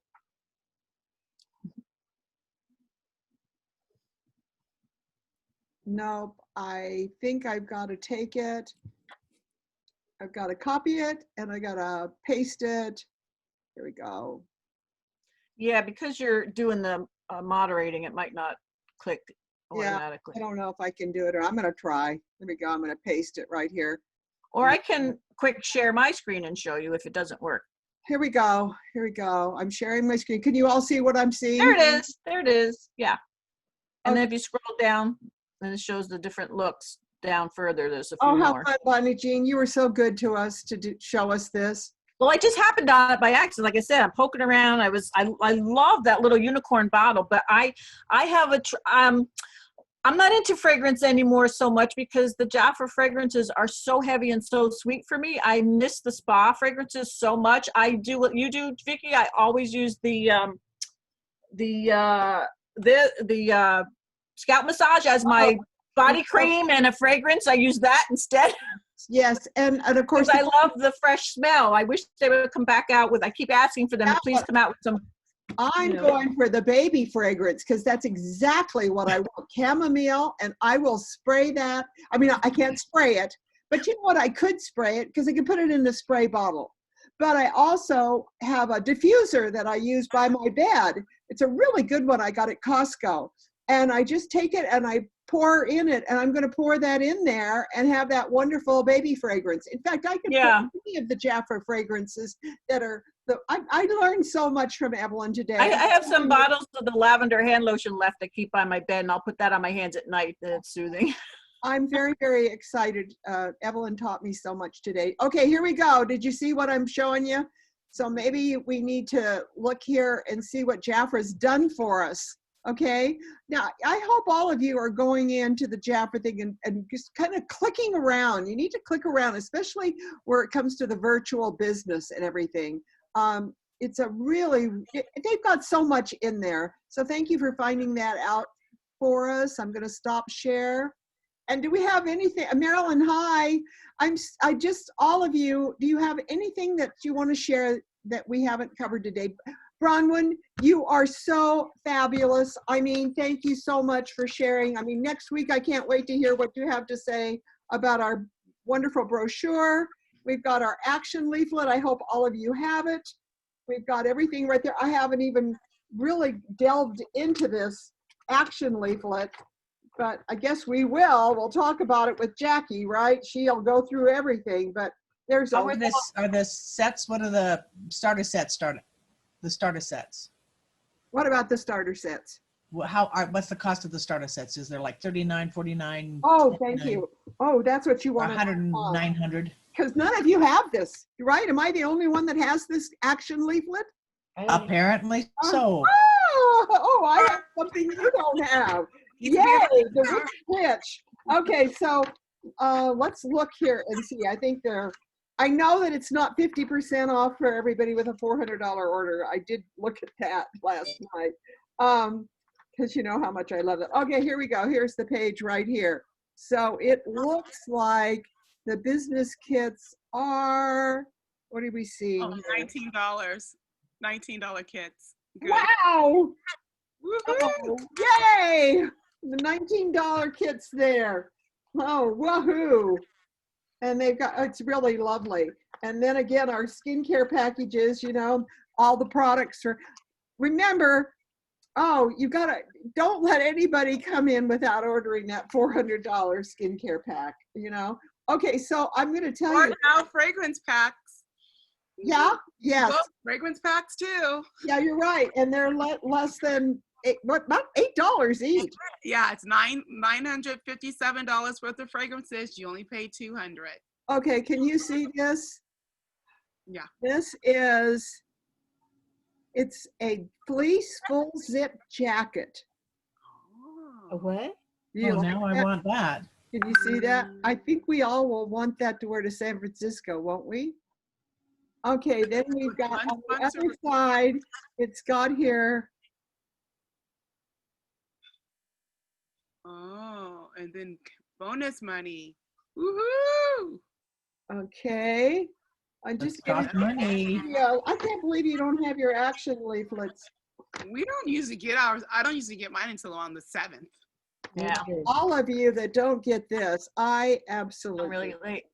Nope, I think I've got to take it. I've got to copy it and I got to paste it. Here we go. Yeah, because you're doing the moderating, it might not click automatically. Yeah, I don't know if I can do it, or I'm going to try. There we go. I'm going to paste it right here. Or I can quick share my screen and show you if it doesn't work. Here we go. Here we go. I'm sharing my screen. Can you all see what I'm seeing? There it is. There it is. Yeah. And then if you scroll down, then it shows the different looks down further. There's a few more. How fun, Bonnie Jean. You were so good to us to show us this. Well, I just happened on it by accident. Like I said, I'm poking around. I love that little unicorn bottle, but I have I'm not into fragrance anymore so much because the Jafra fragrances are so heavy and so sweet for me. I miss the spa fragrances so much. I do what you do, Vickie. I always use the scalp massage as my body cream and a fragrance. I use that instead. Yes, and of course I love the fresh smell. I wish they would come back out with. I keep asking for them to please come out with some. I'm going for the baby fragrance because that's exactly what I want. Chamomile, and I will spray that. I mean, I can't spray it, but you know what? I could spray it because I can put it in the spray bottle. But I also have a diffuser that I use by my bed. It's a really good one I got at Costco. And I just take it and I pour in it, and I'm going to pour that in there and have that wonderful baby fragrance. In fact, I can put any of the Jafra fragrances that are, I learned so much from Evelyn today. I have some bottles of the lavender hand lotion left to keep by my bed, and I'll put that on my hands at night, and it's soothing. I'm very, very excited. Evelyn taught me so much today. Okay, here we go. Did you see what I'm showing you? So maybe we need to look here and see what Jafra's done for us. Okay, now I hope all of you are going into the Jafra thing and just kind of clicking around. You need to click around, especially where it comes to the virtual business and everything. It's a really, they've got so much in there. So thank you for finding that out for us. I'm going to stop share. And do we have anything, Marilyn, hi. All of you, do you have anything that you want to share that we haven't covered today? Bronwyn, you are so fabulous. I mean, thank you so much for sharing. I mean, next week, I can't wait to hear what you have to say about our wonderful brochure. We've got our action leaflet. I hope all of you have it. We've got everything right there. I haven't even really delved into this action leaflet, but I guess we will. We'll talk about it with Jackie, right? She'll go through everything, but there's are the sets, what are the starter sets the starter sets? What about the starter sets? Well, what's the cost of the starter sets? Is there like $39, $49? Oh, thank you. Oh, that's what you want. $100, $900. Because none of you have this, right? Am I the only one that has this action leaflet? Apparently so. Oh, I have something you don't have. Yay, the rich pitch. Okay, so let's look here and see. I think they're I know that it's not 50% off for everybody with a $400 order. I did look at that last night. Because you know how much I love it. Okay, here we go. Here's the page right here. So it looks like the business kits are, what do we see? Oh, $19. $19 kits. Good. Wow! Woohoo! Oh, yay! The $19 kits there. Oh, woohoo! And they've got, it's really lovely. And then again, our skincare packages, you know, all the products are, remember, oh, you gotta, don't let anybody come in without ordering that $400 skincare pack, you know? Okay, so I'm gonna tell Or you. now fragrance packs. Yeah, yes. Well, fragrance packs too. Yeah, you're right. And they're less than, about $8 each. Yeah, it's $957 worth of fragrances. You only pay $200. Okay, can you see this? Yeah. This is, it's a fleece full zip jacket. A what? You Oh, like now I that? want that. Can you see that? I think we all will want that to wear to San Francisco, won't we? Okay, then we've got on the other side, it's got here. Oh, and then bonus money. Woohoo! Okay. I'm just Let's talk money. Yeah, I can't believe you don't have your action leaflets. We don't usually get ours. I don't usually get mine until on the 7th. Yeah. All of you that don't get this, I absolutely I'm really late.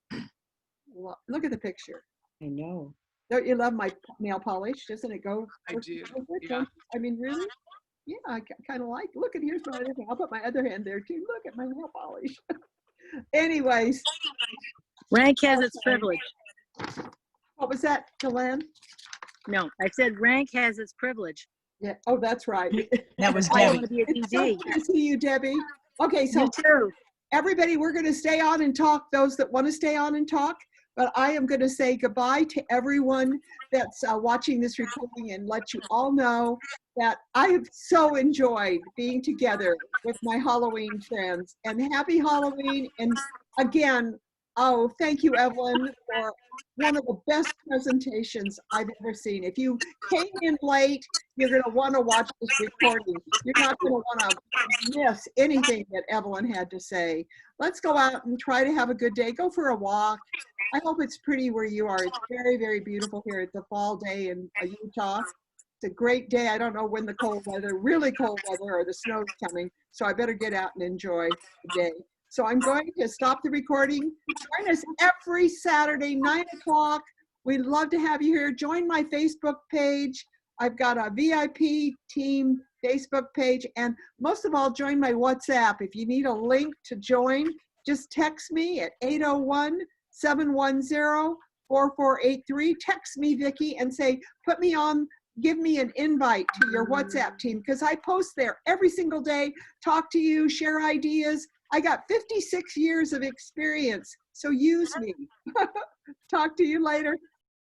look at the picture. I know. Don't you love my nail polish? Doesn't it go? I do, with it? yeah. I mean, really? Yeah, I kind of like. Look at here's my other hand. I'll put my other hand there too. Look at my nail polish. Anyways, Rank has its privilege. what was that, Joanne? No, I said rank has its privilege. Yeah. Oh, that's right. That was I Debbie. want to be a It's so TD. good to see you, Debbie. Okay, so You too. everybody, we're going to stay on and talk, those that want to stay on and talk, but I am going to say goodbye to everyone that's watching this recording and let you all know that I have so enjoyed being together with my Halloween friends. And happy Halloween. And again, oh, thank you, Evelyn, for one of the best presentations I've ever seen. If you came in late, you're going to want to watch this recording. You're not going to want to miss anything that Evelyn had to say. Let's go out and try to have a good day. Go for a walk. I hope it's pretty where you are. It's very, very beautiful here. It's a fall day in Utah. It's a great day. I don't know when the cold weather, really cold weather, or the snow's coming. So I better get out and enjoy the day. So I'm going to stop the recording. Join us every Saturday, 9 o'clock. We'd love to have you here. Join my Facebook page. I've got a VIP team Facebook page. And most of all, join my WhatsApp. If you need a link to join, just text me at 801-710-4483. Text me, Vickie, and say, put me on, give me an invite to your WhatsApp team, because I post there every single day, talk to you, share ideas. I got 56 years of experience, so use me. Talk to you later.